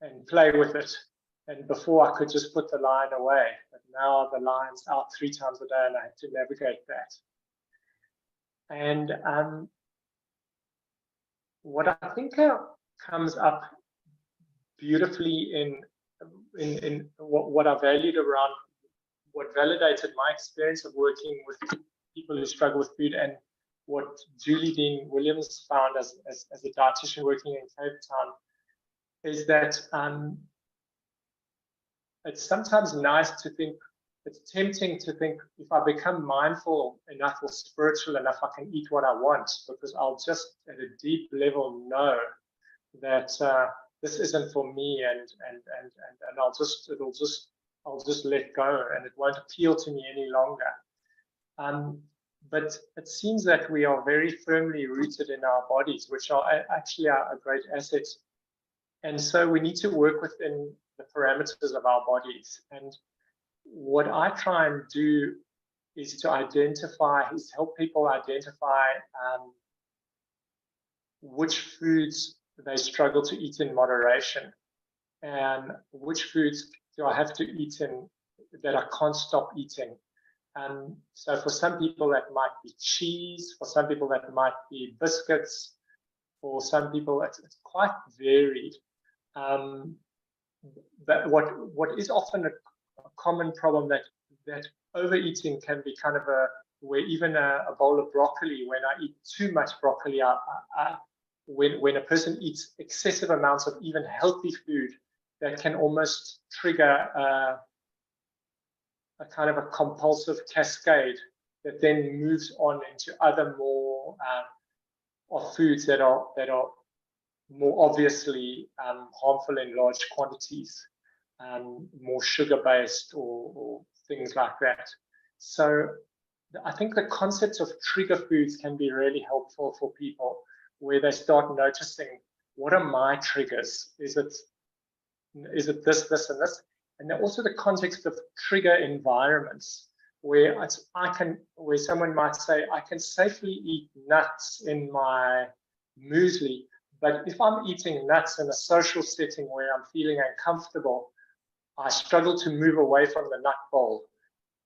A: and play with it. And before I could just put the line away, but now the line's out 3 times a day and I have to navigate that. And what I think comes up beautifully in what I valued around what validated my experience of working with people who struggle with food, and what Julie Dean Williams found as a dietitian working in Cape Town, is that it's sometimes nice to think, it's tempting to think, if I become mindful enough or spiritual enough, I can eat what I want, because I'll just at a deep level know that this isn't for me, and I'll just let go, and it won't appeal to me any longer. But it seems that we are very firmly rooted in our bodies, which are actually a great asset. And so we need to work within the parameters of our bodies. And what I try and do is to help people identify which foods they struggle to eat in moderation, and which foods do I have to eat in that I can't stop eating. So for some people that might be cheese, for some people that might be biscuits, for some people it's quite varied. But what is often a common problem, that overeating can be kind of where even a bowl of broccoli, when I eat too much broccoli, when a person eats excessive amounts of even healthy food, that can almost trigger a kind of a compulsive cascade that then moves on into other more of foods that are more obviously harmful in large quantities, more sugar-based or things like that. So I think the concept of trigger foods can be really helpful for people, where they start noticing, what are my triggers? Is it this, this, and this? And then also the context of trigger environments, where where someone might say, I can safely eat nuts in my muesli, but if I'm eating nuts in a social setting where I'm feeling uncomfortable, I struggle to move away from the nut bowl,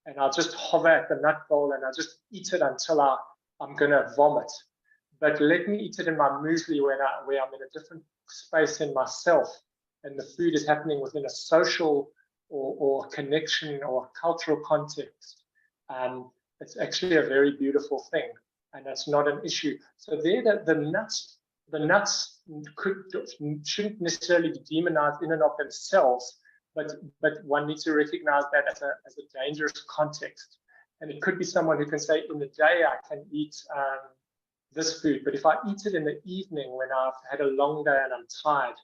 A: and I'll just hover at the nut bowl and I'll just eat it until I'm going to vomit. But let me eat it in my muesli where I'm in a different space in myself, and the food is happening within a social or connection or cultural context. It's actually a very beautiful thing, and that's not an issue. So there, the nuts shouldn't necessarily be demonized in and of themselves, but one needs to recognize that as a dangerous context. And it could be someone who can say, in the day I can eat this food, but if I eat it in the evening when I've had a long day and I'm tired,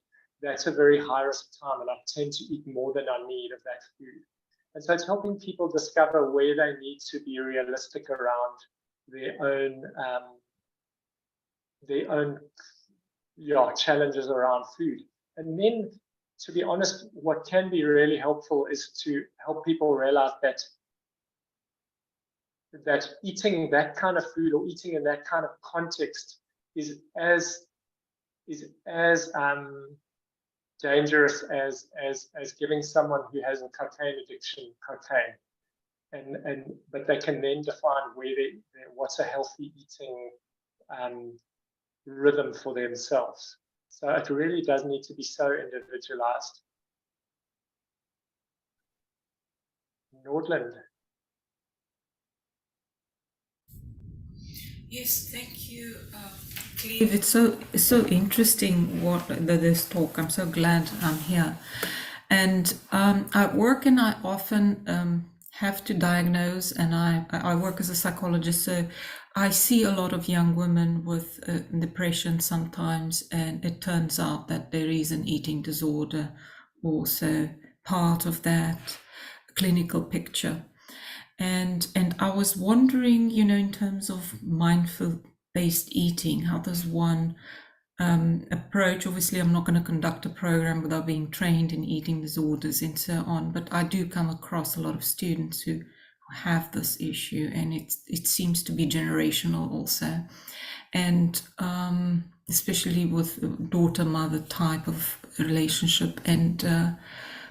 A: that's a very high risk time, and I tend to eat more than I need of that food. And so it's helping people discover where they need to be realistic around their own challenges around food. And then, to be honest, what can be really helpful is to help people realize that eating that kind of food or eating in that kind of context is as dangerous as giving someone who has a cocaine addiction cocaine, but they can then define what's a healthy eating rhythm for themselves. So it really does need to be so individualized. Nordland.
C: Yes, thank you, Cleve. It's so interesting this talk. I'm so glad I'm here. And at work, and I often have to diagnose, and I work as a psychologist, so I see a lot of young women with depression sometimes, and it turns out that there is an eating disorder also part of that clinical picture. And I was wondering, you know, in terms of mindful-based eating, how does one approach? Obviously, I'm not going to conduct a program without being trained in eating disorders and so on, but I do come across a lot of students who have this issue, and it seems to be generational also, and especially with daughter-mother type of relationship. And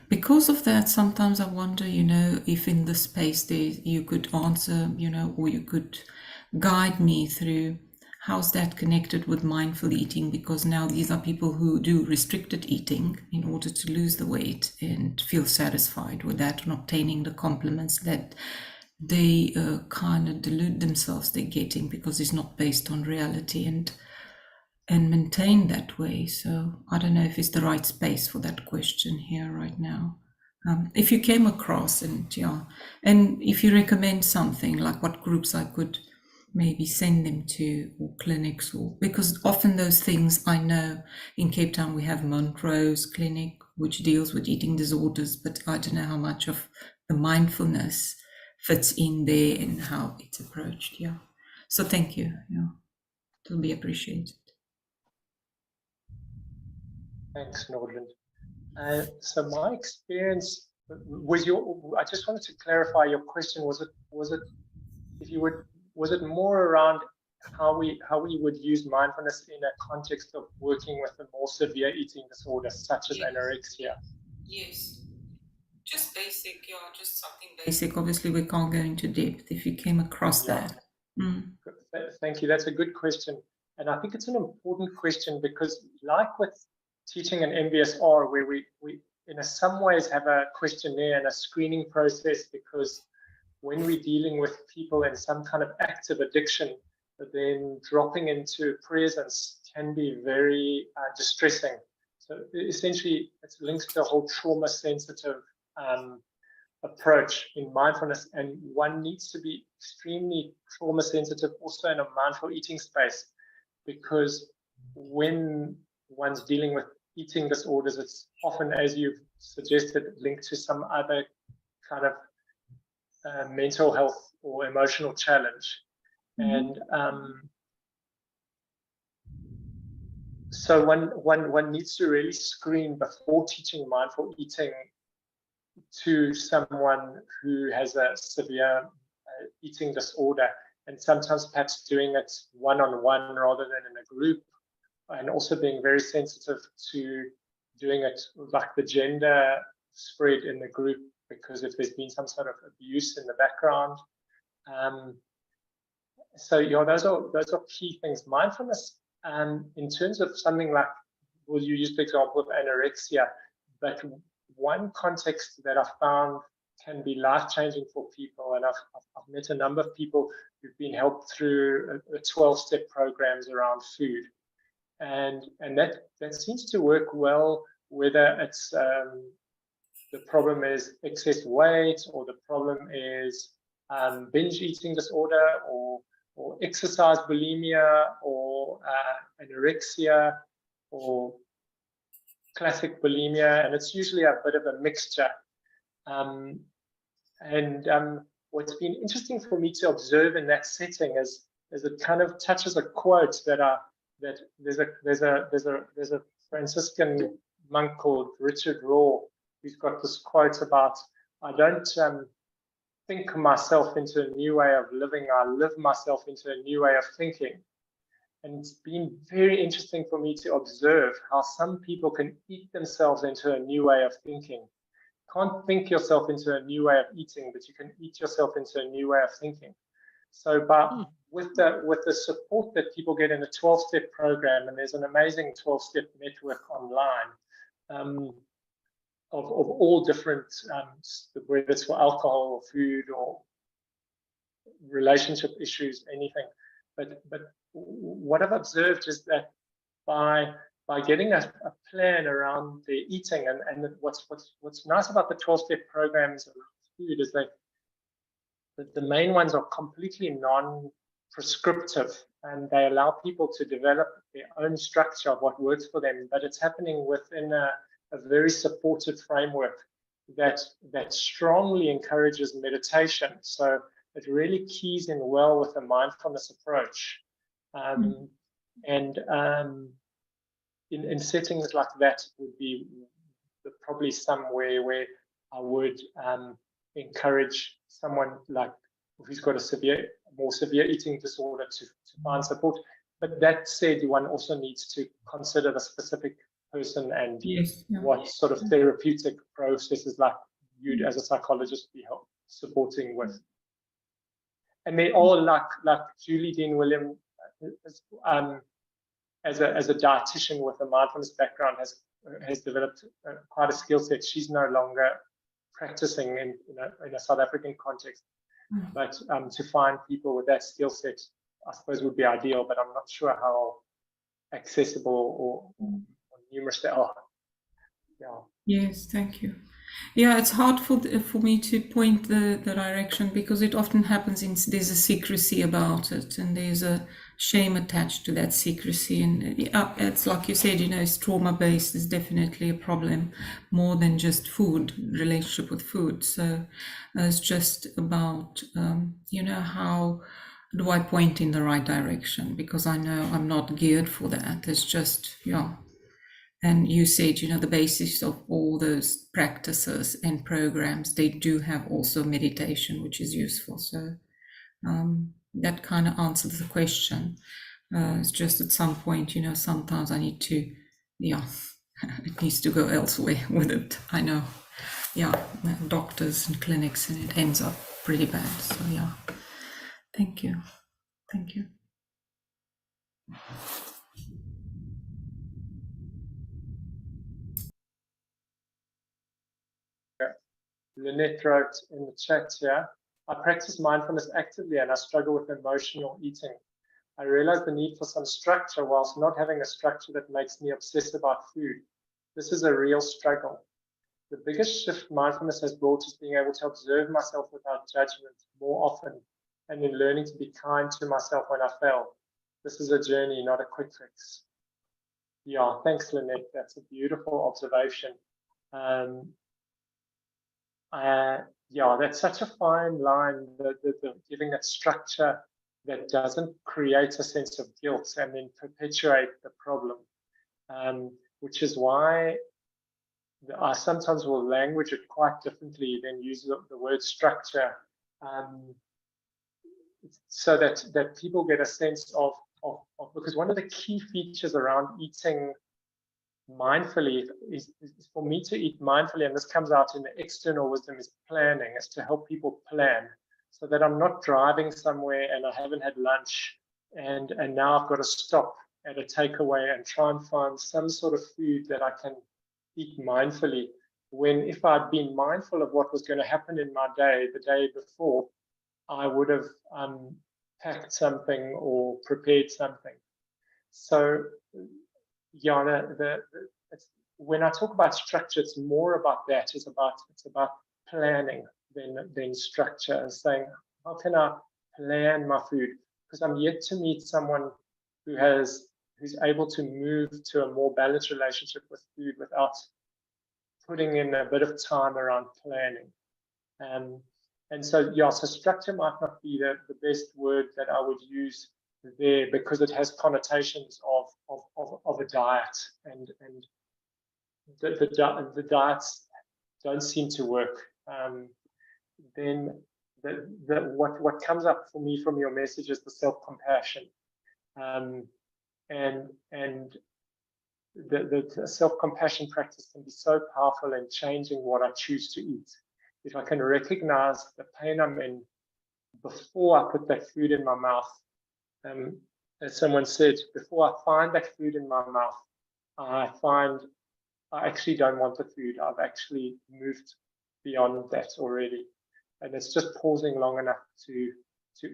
C: because of that, sometimes I wonder, you know, if in this space there you could answer, you know, or you could guide me through how's that connected with mindful eating, because now these are people who do restricted eating in order to lose the weight and feel satisfied with that and obtaining the compliments that they kind of delude themselves they're getting, because it's not based on reality, and maintain that way. So I don't know if it's the right space for that question here right now. If you came across, and if you recommend something, like what groups I could maybe send them to, or clinics, or because often those things, I know in Cape Town we have Montrose Clinic which deals with eating disorders, but I don't know how much of the mindfulness fits in there and how it's approached. So thank you. It'll be appreciated.
A: Thanks, Nordland. So my experience was I just wanted to clarify your question. Was it more around how we would use mindfulness in a context of working with a more severe eating disorder such as anorexia?
C: Yes. Just basic, just something basic. Obviously, we can't go into depth if you came across that.
A: Thank you. That's a good question. And I think it's an important question because, like with teaching an MBSR, where we in some ways have a questionnaire and a screening process, because when we're dealing with people in some kind of active addiction, then dropping into presence can be very distressing. So essentially, it's linked to a whole trauma-sensitive approach in mindfulness, and one needs to be extremely trauma-sensitive also in a mindful eating space, because when one's dealing with eating disorders, it's often, as you've suggested, linked to some other kind of mental health or emotional challenge. And so one needs to really screen before teaching mindful eating to someone who has a severe eating disorder, and sometimes perhaps doing it one-on-one rather than in a group, and also being very sensitive to doing it like the gender spread in the group, because if there's been some sort of abuse in the background. So those are key things. Mindfulness, in terms of something like, well, you used the example of anorexia, but one context that I found can be life-changing for people, and I've met a number of people who've been helped through a 12-step programs around food, and that seems to work well, whether it's the problem is excess weight, or the problem is binge eating disorder, or exercise bulimia, or anorexia, or classic bulimia, and it's usually a bit of a mixture. What's been interesting for me to observe in that setting is it kind of touches a quote that there's a Franciscan monk called Richard Raw, who's got this quote about, I don't think myself into a new way of living, I live myself into a new way of thinking. And it's been very interesting for me to observe how some people can eat themselves into a new way of thinking. You can't think yourself into a new way of eating, but you can eat yourself into a new way of thinking. So with the support that people get in a 12-step program, and there's an amazing 12-step network online of all different, whether it's for alcohol or food or relationship issues, anything. But what I've observed is that by getting a plan around their eating, and what's nice about the 12-step programs of food is that the main ones are completely non-prescriptive, and they allow people to develop their own structure of what works for them, but it's happening within a very supported framework that strongly encourages meditation. So it really keys in well with the mindfulness approach. And in settings like that would be probably somewhere where I would encourage someone like who's got a more severe eating disorder to find support. But that said, one also needs to consider the specific person and what sort of therapeutic processes like you'd as a psychologist be supporting with. And they all like Julie Dean William as a dietitian with a mindfulness background has developed quite a skill set. She's no longer practicing in a South African context, but to find people with that skill set, I suppose, would be ideal. But I'm not sure how accessible or numerous they are. Yeah.
C: Yes, thank you. Yeah, it's hard for me to point the direction because it often happens there's a secrecy about it and there's a shame attached to that secrecy. And it's like you said, it's trauma-based is definitely a problem more than just food, relationship with food. So it's just about, how do I point in the right direction? Because I know I'm not geared for that. It's just, And you said, the basis of all those practices and programs, they do have also meditation, which is useful. So that kind of answers the question. It's just at some point, sometimes I need to, it needs to go elsewhere with it. I know, doctors and clinics, and it ends up pretty bad. So thank you. Thank you.
A: Lynette wrote in the chat here, I practice mindfulness actively and I struggle with emotional eating. I realize the need for some structure whilst not having a structure that makes me obsess about food. This is a real struggle. The biggest shift mindfulness has brought is being able to observe myself without judgment more often and in learning to be kind to myself when I fail. This is a journey, not a quick fix. Yeah, thanks, Lynette. That's a beautiful observation. That's such a fine line, the giving that structure that doesn't create a sense of guilt and then perpetuate the problem, which is why I sometimes will language it quite differently than use the word structure, so that people get a sense of because one of the key features around eating mindfully is for me to eat mindfully, and this comes out in the external wisdom, is planning, is to help people plan so that I'm not driving somewhere and I haven't had lunch and now I've got to stop at a takeaway and try and find some sort of food that I can eat mindfully, when if I'd been mindful of what was going to happen in my day the day before, I would have packed something or prepared something. So when I talk about structure, it's more about that. It's about planning than structure, and saying, how can I plan my food? Because I'm yet to meet someone who's able to move to a more balanced relationship with food without putting in a bit of time around planning. And so structure might not be the best word that I would use there, because it has connotations of a diet, and the diets don't seem to work. Then what comes up for me from your message is the self-compassion, and the self-compassion practice can be so powerful in changing what I choose to eat. If I can recognize the pain I'm in before I put that food in my mouth. As someone said, before I find that food in my mouth, I actually don't want the food. I've actually moved beyond that already. And it's just pausing long enough to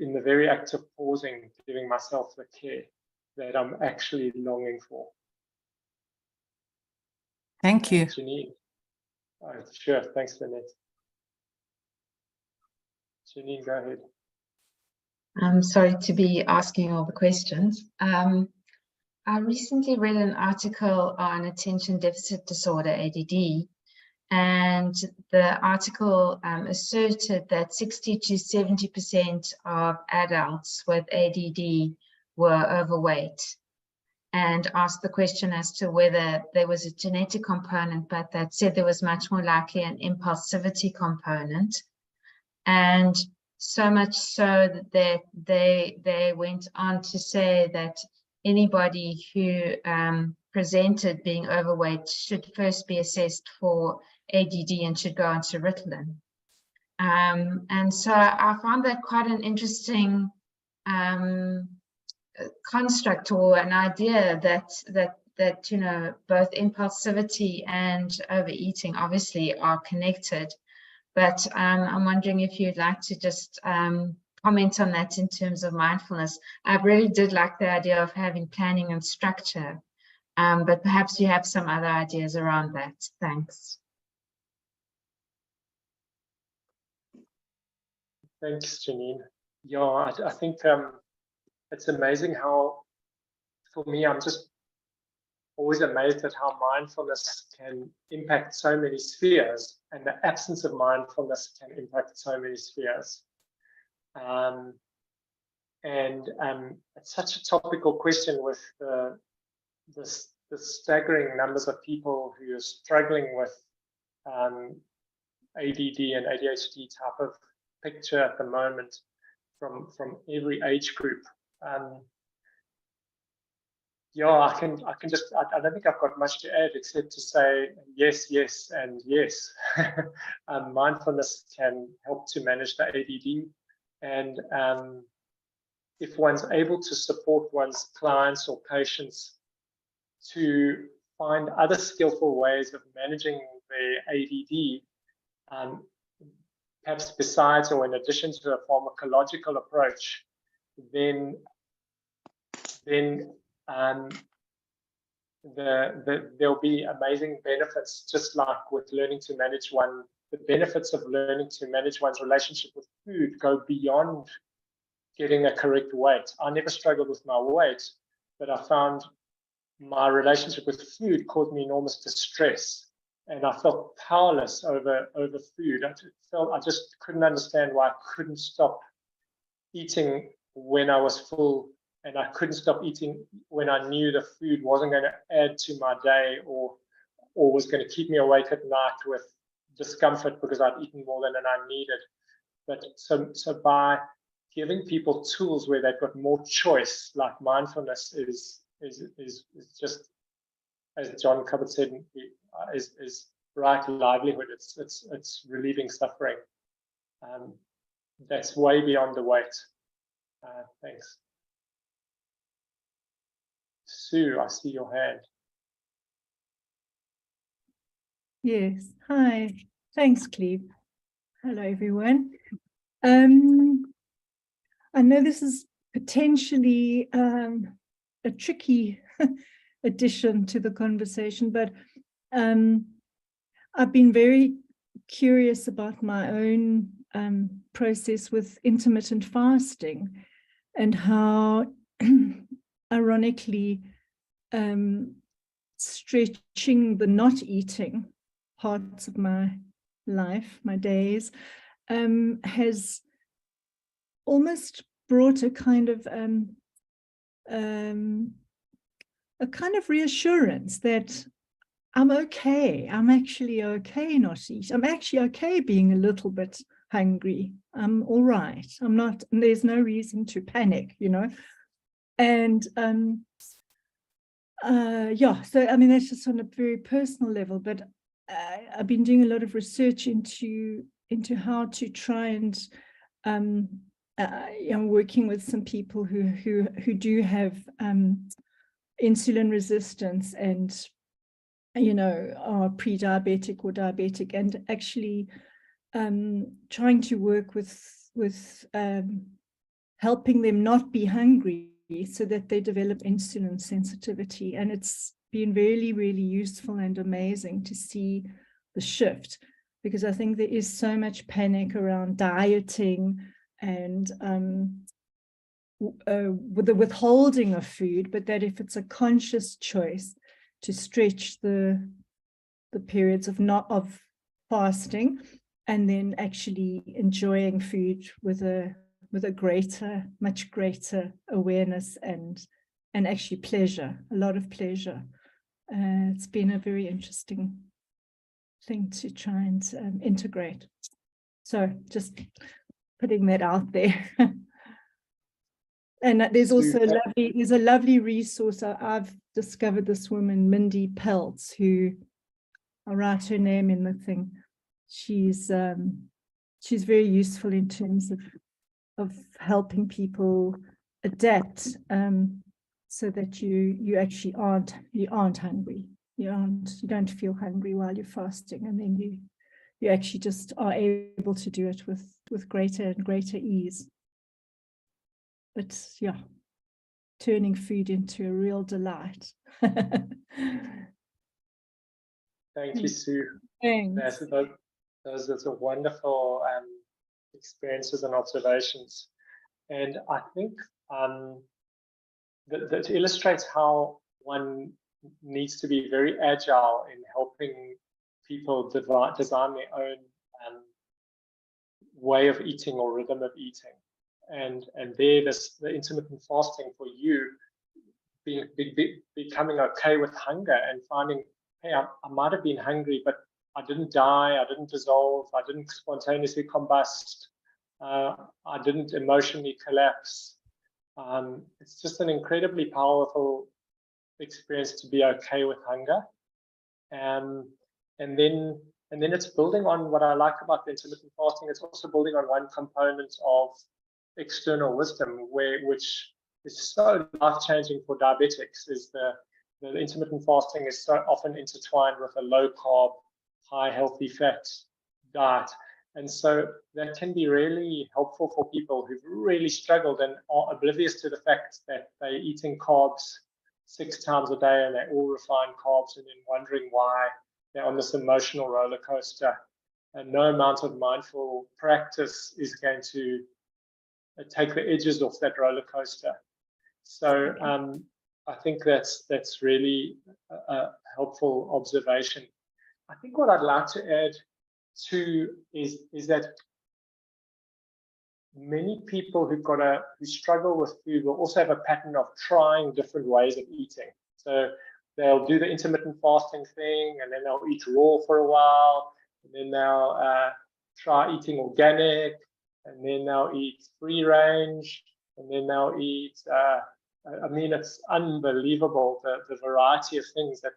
A: in the very act of pausing, giving myself the care that I'm actually longing for.
I: Thank you.
A: Janine. Oh, sure, thanks, Lynette. Janine, go ahead.
H: I'm sorry to be asking all the questions. I recently read an article on attention deficit disorder, ADD, And the article asserted that 60 to 70% of adults with ADD were overweight, and asked the question as to whether there was a genetic component, but that said there was much more likely an impulsivity component. And so much so that they went on to say that anybody who presented being overweight should first be assessed for ADD and should go on to Ritalin. And so I found that quite an interesting construct, or an idea that you know, both impulsivity and overeating obviously are connected. But I'm wondering if you'd like to just comment on that in terms of mindfulness. I really did like the idea of having planning and structure, but perhaps you have some other ideas around that. Thanks.
A: Thanks, Janine. Yeah, I think it's amazing how, for me, I'm just always amazed at how mindfulness can impact so many spheres, and the absence of mindfulness can impact so many spheres. It's such a topical question with the staggering numbers of people who are struggling with ADD and ADHD type of picture at the moment from every age group. Yeah, I don't think I've got much to add except to say yes, yes, and yes. Mindfulness can help to manage the ADD, and if one's able to support one's clients or patients to find other skillful ways of managing their ADD, perhaps besides or in addition to a pharmacological approach, then there'll be amazing benefits, just like with learning to manage the benefits of learning to manage one's relationship with food go beyond getting a correct weight. I never struggled with my weight, but I found my relationship with food caused me enormous distress, and I felt powerless over food. I just couldn't understand why I couldn't stop eating when I was full, and I couldn't stop eating when I knew the food wasn't going to add to my day or was going to keep me awake at night with discomfort because I'd eaten more than I needed. But so by giving people tools where they've got more choice, like mindfulness is just, as John Cubbett said, is right livelihood. It's relieving suffering. That's way beyond the weight. Thanks. Sue, I see your hand.
I: Yes. Hi. Thanks, Cleve. Hello, everyone. I know this is potentially a tricky addition to the conversation, but I've been very curious about my own process with intermittent fasting and how ironically stretching the not eating parts of my life, my days, has almost brought a kind of reassurance that I'm okay. I'm actually okay not eat. I'm actually okay being a little bit hungry. I'm all right. I'm not, there's no reason to panic, you know. And yeah, so I mean, that's just on a very personal level, but I've been doing a lot of research into how to try and I'm working with some people who do have insulin resistance and, you know, are pre-diabetic or diabetic, and actually trying to work with helping them not be hungry so that they develop insulin sensitivity. And it's been really, really useful and amazing to see the shift, because I think there is so much panic around dieting and with the withholding of food, but that if it's a conscious choice to stretch the periods of fasting, and then actually enjoying food with a much greater awareness and actually pleasure, a lot of pleasure. It's been a very interesting thing to try and integrate. So just putting that out there. And there's also a lovely resource. I've discovered this woman, Mindy Peltz, who, I'll write her name in the thing. She's very useful in terms of helping people adapt, so that you actually aren't hungry. You don't feel hungry while you're fasting, and then you actually just are able to do it with greater and greater ease. But yeah, turning food into a real delight.
A: Thank you, Sue.
I: Thanks.
A: Those are wonderful experiences and observations. And I think that illustrates how one needs to be very agile in helping people design their own way of eating or rhythm of eating. And the intermittent fasting for you, becoming okay with hunger and finding, hey, I might have been hungry, but I didn't die, I didn't dissolve, I didn't spontaneously combust, I didn't emotionally collapse. It's just an incredibly powerful experience to be okay with hunger. And then it's building on what I like about the intermittent fasting. It's also building on one component of external wisdom, which is so life-changing for diabetics, is the intermittent fasting is so often intertwined with a low-carb, high healthy fat diet. And so that can be really helpful for people who've really struggled and are oblivious to the fact that they're eating carbs 6 times a day and they're all refined carbs, and then wondering why they're on this emotional roller coaster. And no amount of mindful practice is going to take the edges off that roller coaster. So I think that's really a helpful observation. I think what I'd like to add too is that many people who struggle with food will also have a pattern of trying different ways of eating. So they'll do the intermittent fasting thing, and then they'll eat raw for a while, and then they'll try eating organic, and then they'll eat free range, and then they'll eat, I mean, it's unbelievable the variety of things, that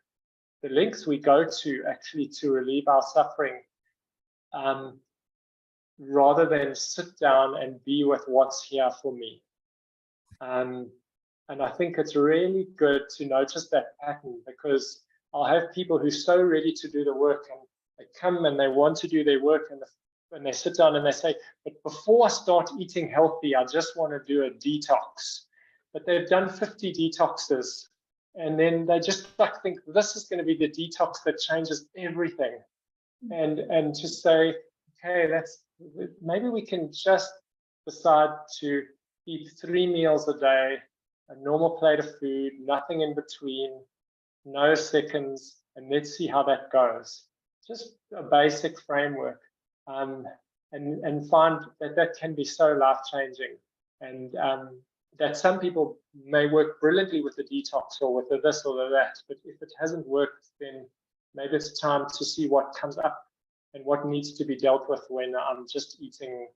A: the lengths we go to actually to relieve our suffering, rather than sit down and be with what's here for me. And I think it's really good to notice that pattern, because I'll have people who are so ready to do the work, and they come and they want to do their work, and they sit down and they say, but before I start eating healthy, I just want to do a detox. But they've done 50 detoxes, and then they just think this is going to be the detox that changes everything. And to say, okay, maybe we can just decide to eat 3 meals a day, a normal plate of food, nothing in between, no seconds, and let's see how that goes. Just a basic framework, and find that can be so life-changing, and that some people may work brilliantly with the detox or with the this or the that, but if it hasn't worked, then maybe it's time to see what comes up and what needs to be dealt with when I'm just eating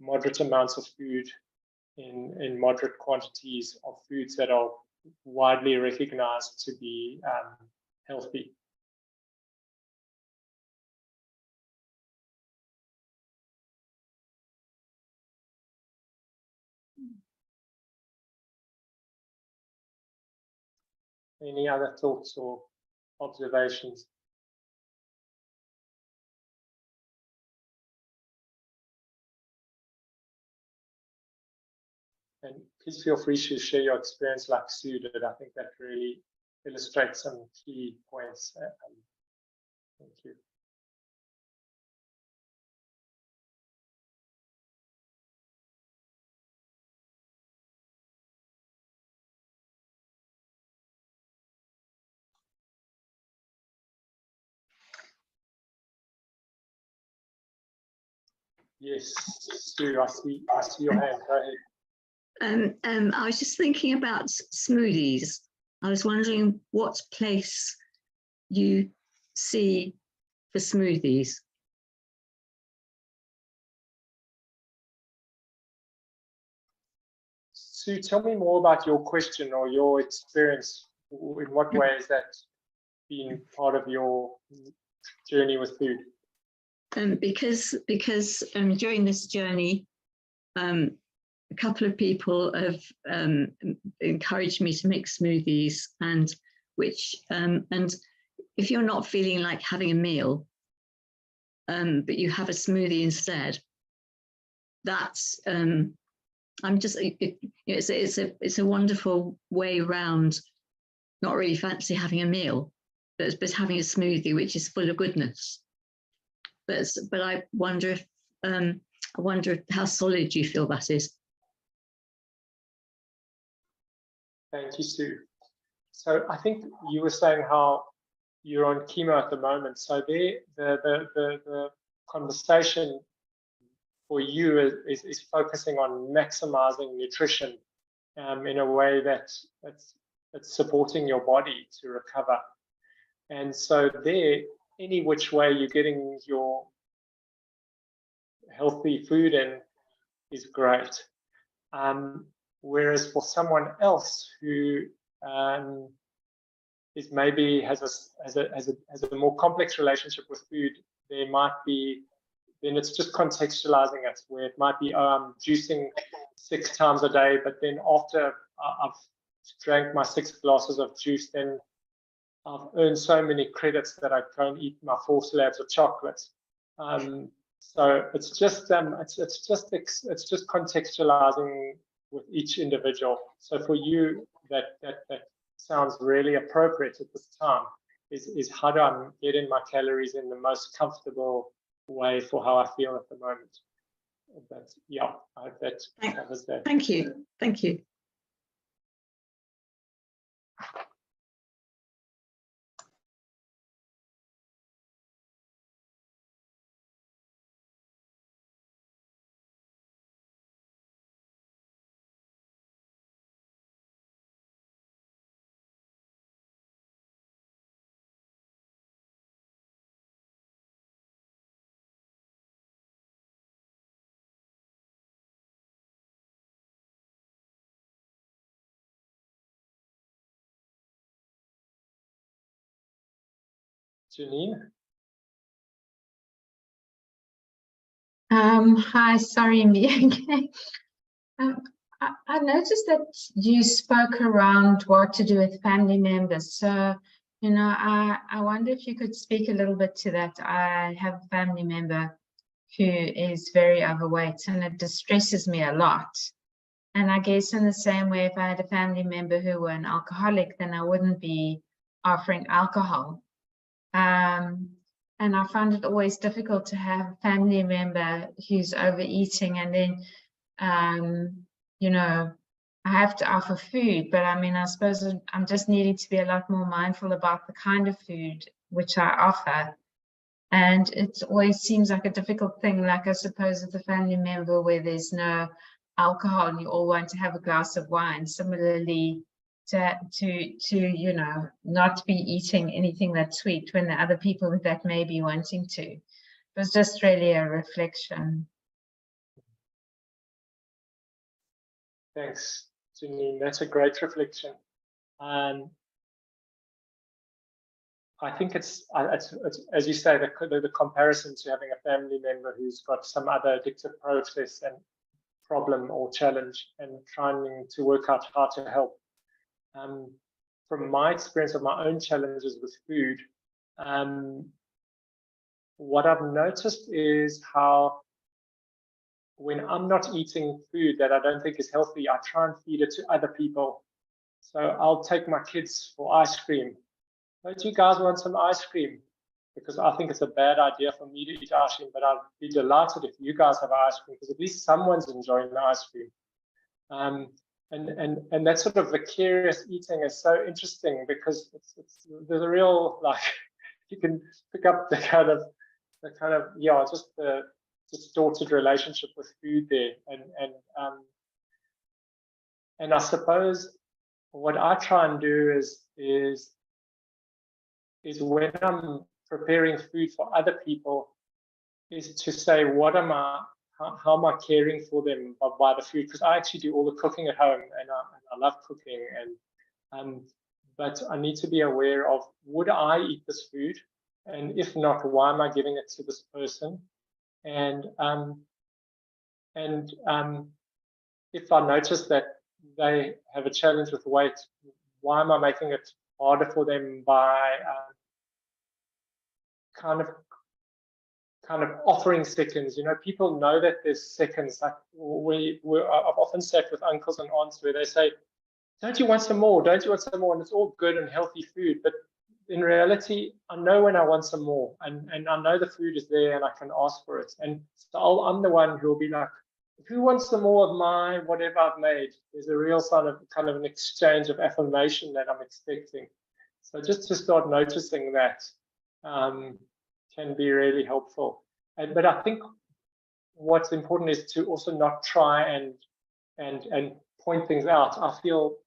A: moderate amounts of food in moderate quantities of foods that are widely recognized to be healthy. Any other thoughts or observations? And please feel free to share your experience like Sue did. I think that really illustrates some key points. Thank you. Yes, Sue, I see your hand. Go ahead.
E: I was just thinking about smoothies. I was wondering what place you see for smoothies.
A: Sue, tell me more about your question or your experience. In what way has that been part of your journey with food?
E: Because during this journey, a couple of people have encouraged me to make smoothies, and if you're not feeling like having a meal, but you have a smoothie instead, that's it's a wonderful way around not really fancy having a meal, but having a smoothie which is full of goodness. But I wonder how solid you feel that is.
A: Thank you, Sue. So I think you were saying how you're on chemo at the moment. So the conversation for you is focusing on maximizing nutrition in a way that's supporting your body to recover. And so any which way you're getting your healthy food in is great. Whereas for someone else who is maybe has a more complex relationship with food, there might be, then it's just contextualizing it, where it might be, oh, I'm juicing 6 times a day, but then after I've drank my 6 glasses of juice, then I've earned so many credits that I go and eat my 4 slabs of chocolate. So it's just contextualizing with each individual. So for you, that sounds really appropriate at this time. Is how do I get in my calories in the most comfortable way for how I feel at the moment? But yeah, I hope that covers that.
E: Thank you. Thank you.
A: Janine?
H: Hi, sorry, me again. I noticed that you spoke around what to do with family members. So, you know, I wonder if you could speak a little bit to that. I have a family member who is very overweight, and it distresses me a lot. And I guess in the same way, if I had a family member who were an alcoholic, then I wouldn't be offering alcohol. And I find it always difficult to have a family member who's overeating, and then, you know, I have to offer food. But I mean, I suppose I'm just needing to be a lot more mindful about the kind of food which I offer. And it always seems like a difficult thing, like I suppose with a family member where there's no alcohol and you all want to have a glass of wine. Similarly, to you know, not be eating anything that's sweet when the other people that may be wanting to. It was just really a reflection.
A: Thanks, Janine. That's a great reflection. I think it's as you say, the comparison to having a family member who's got some other addictive process and problem or challenge, and trying to work out how to help. From my experience of my own challenges with food, what I've noticed is how when I'm not eating food that I don't think is healthy, I try and feed it to other people. So I'll take my kids for ice cream. Don't you guys want some ice cream? Because I think it's a bad idea for me to eat ice cream, but I'd be delighted if you guys have ice cream, because at least someone's enjoying the ice cream. And that sort of vicarious eating is so interesting, because there's a real, like, you can pick up the kind of yeah, just the distorted relationship with food there. And I suppose what I try and do is when I'm preparing food for other people, is to say, how am I caring for them by the food? Because I actually do all the cooking at home, and I love cooking, but I need to be aware of, would I eat this food? And if not, why am I giving it to this person? And if I notice that they have a challenge with weight, why am I making it harder for them by kind of offering seconds? You know, people know that there's seconds. Like I've often sat with uncles and aunts where they say, "Don't you want some more? Don't you want some more?" And it's all good and healthy food, but in reality, I know when I want some more, and I know the food is there, and I can ask for it. And so I'm the one who will be like, "Who wants some more of my whatever I've made?" There's a real sign of kind of an exchange of affirmation that I'm expecting. So just to start noticing that can be really helpful. But I think what's important is to also not try and point things out. I feel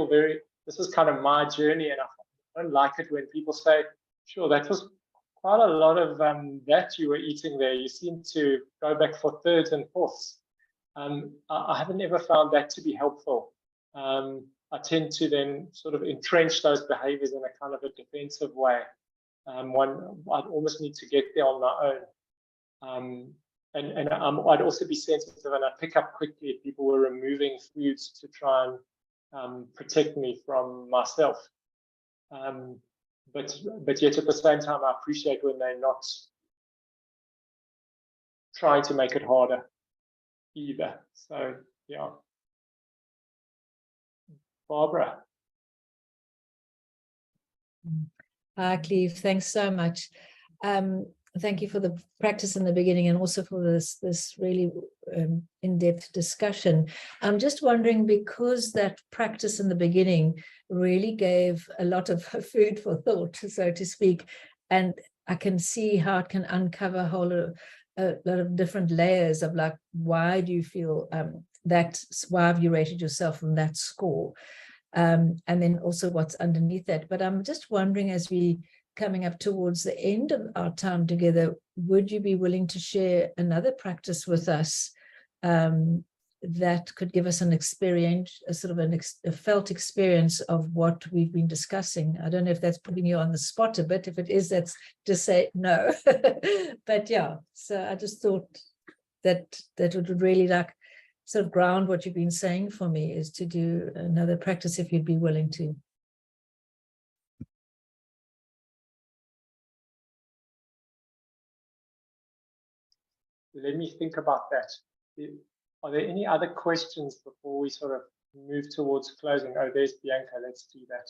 A: very, this is kind of my journey, and I don't like it when people say, "Sure, that was quite a lot of that you were eating there. You seem to go back for thirds and fourths." I haven't ever found that to be helpful. I tend to then sort of entrench those behaviors in a kind of a defensive way. I'd almost need to get there on my own. And I'd also be sensitive, and I'd pick up quickly if people were removing foods to try and protect me from myself. But yet at the same time, I appreciate when they're not trying to make it harder either. So yeah. Barbara.
J: Cleve, thanks so much. Thank you for the practice in the beginning, and also for this really in-depth discussion. I'm just wondering, because that practice in the beginning really gave a lot of food for thought, so to speak, and I can see how it can uncover a lot of different layers of, like, why do you feel why have you rated yourself on that score? And then also what's underneath that. But I'm just wondering, as we coming up towards the end of our time together, would you be willing to share another practice with us that could give us an experience, a sort of a felt experience of what we've been discussing? I don't know if that's putting you on the spot a bit. If it is, that's just say no. But yeah, so I just thought that would really, like, sort of ground what you've been saying for me, is to do another practice, if you'd be willing to.
A: Let me think about that. Are there any other questions before we sort of move towards closing? Oh, there's Bianca. Let's do that.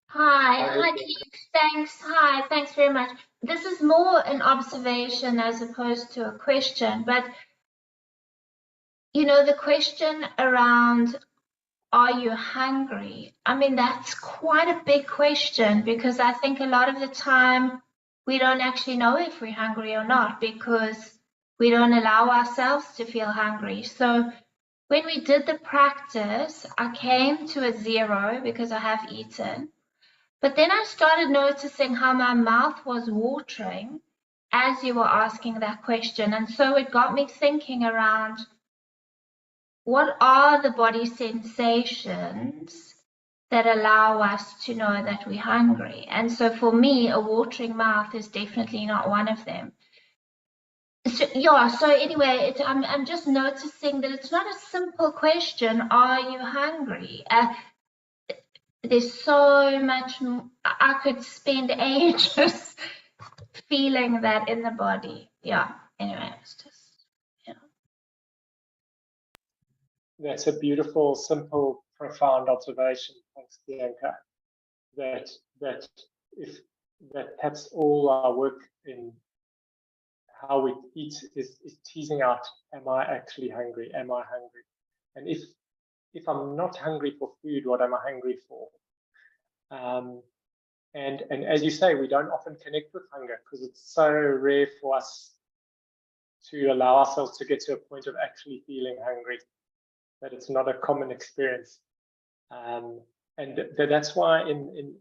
K: Hi, thanks. Hi, thanks very much. This is more an observation as opposed to a question, but you know, the question around, are you hungry? I mean, that's quite a big question, because I think a lot of the time we don't actually know if we're hungry or not, because we don't allow ourselves to feel hungry. So when we did the practice, I came to a 0 because I have eaten. But then I started noticing how my mouth was watering as you were asking that question. And so it got me thinking around, what are the body sensations that allow us to know that we're hungry? And so for me, a watering mouth is definitely not one of them. So, yeah, so anyway, I'm just noticing that it's not a simple question, are you hungry? There's so much, I could spend ages feeling that in the body. Yeah, anyway, it's just, yeah.
A: That's a beautiful, simple, profound observation. Thanks, Bianca. That perhaps all our work in how we eat is teasing out, am I actually hungry? Am I hungry? And if I'm not hungry for food, what am I hungry for? And as you say, we don't often connect with hunger because it's so rare for us to allow ourselves to get to a point of actually feeling hungry, that it's not a common experience. And that's why in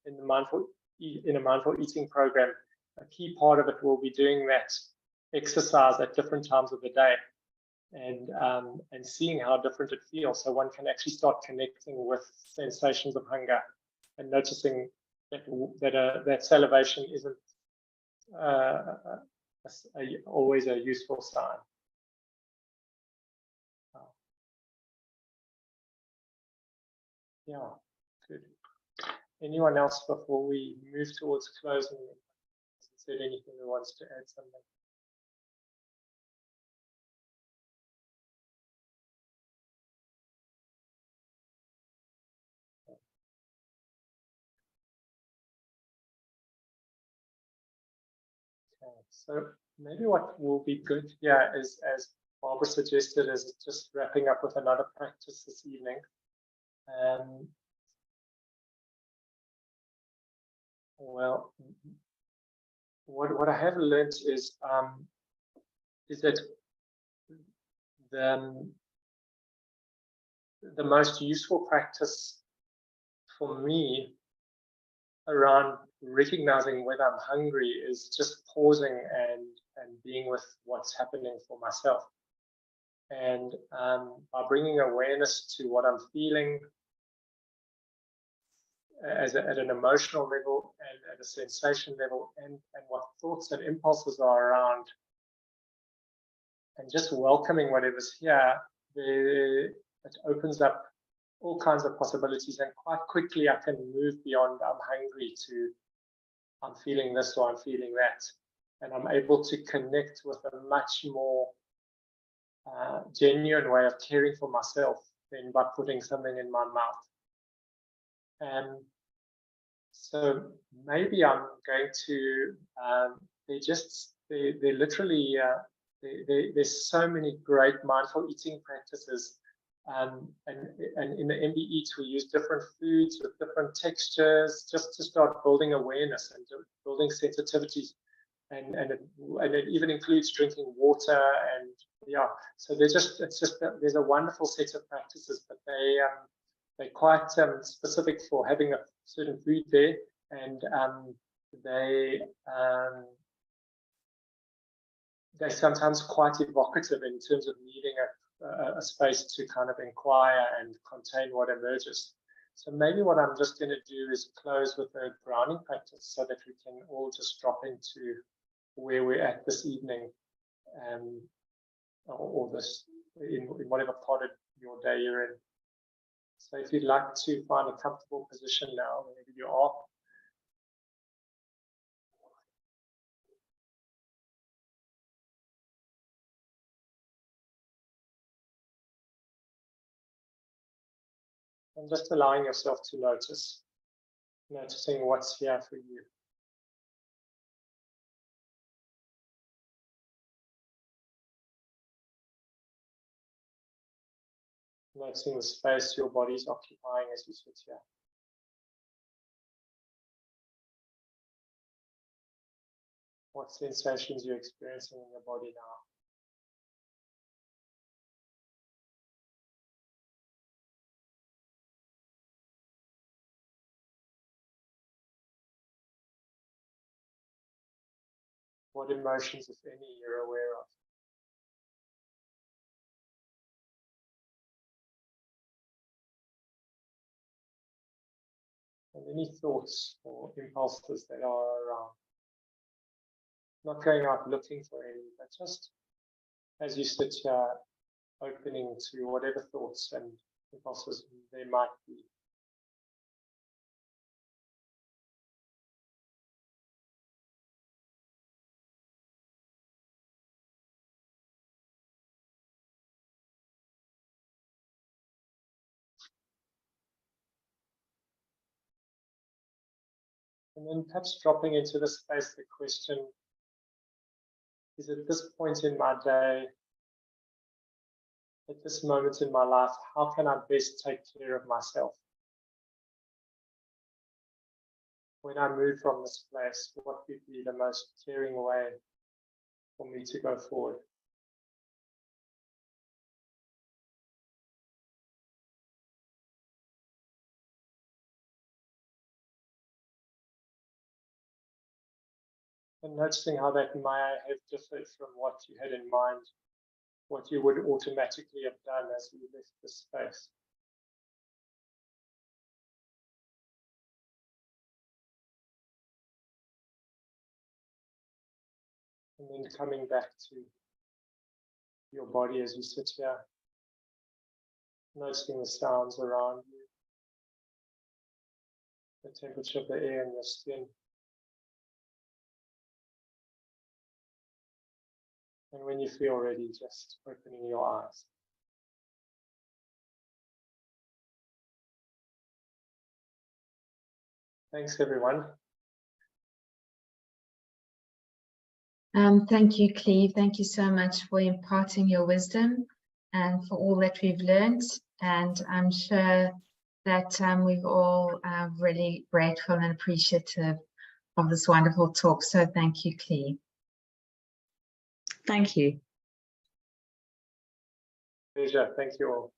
A: a mindful eating program, a key part of it will be doing that exercise at different times of the day, and seeing how different it feels, so one can actually start connecting with sensations of hunger and noticing that salivation isn't always a useful sign. Yeah, good. Anyone else before we move towards closing? Hasn't said anything who wants to add something? Okay, so maybe what will be good here is, as Barbara suggested, is just wrapping up with another practice this evening. Well, what I have learned is that the most useful practice for me around recognizing when I'm hungry is just pausing and being with what's happening for myself. And by bringing awareness to what I'm feeling at an emotional level and at a sensation level, and what thoughts and impulses are around, and just welcoming whatever's here, it opens up all kinds of possibilities, and quite quickly I can move beyond I'm hungry to I'm feeling this or I'm feeling that, and I'm able to connect with a much more genuine way of caring for myself than by putting something in my mouth. So maybe I'm going to there's so many great mindful eating practices. And in the MB Eats, we use different foods with different textures just to start building awareness and building sensitivities. And it even includes drinking water, and yeah. So there's a wonderful set of practices, but they're quite specific for having a certain food there, and they're sometimes quite evocative in terms of needing a space to kind of inquire and contain what emerges. So maybe what I'm just going to do is close with a grounding practice so that we can all just drop into where we're at this evening, or this in whatever part of your day you're in. So if you'd like to find a comfortable position now, wherever you are. And just allowing yourself to noticing what's here for you. Noticing the space your body's occupying as you sit here. What sensations you're experiencing in your body now. What emotions, if any, you're aware of. And any thoughts or impulses that are around. Not going out looking for any, but just as you sit here, opening to whatever thoughts and impulses there might be. And then perhaps dropping into the space the question is, at this point in my day, at this moment in my life, how can I best take care of myself? When I move from this place, what would be the most caring way for me to go forward? And noticing how that may have differed from what you had in mind, what you would automatically have done as you left the space. And then coming back to your body as you sit here, noticing the sounds around you, the temperature of the air in your skin. And when you feel ready, just opening your eyes. Thanks, everyone.
H: Thank you, Cleve. Thank you so much for imparting your wisdom and for all that we've learned. And I'm sure that we've all really grateful and appreciative of this wonderful talk. So thank you, Cleve.
E: Thank you.
A: Pleasure. Thank you all.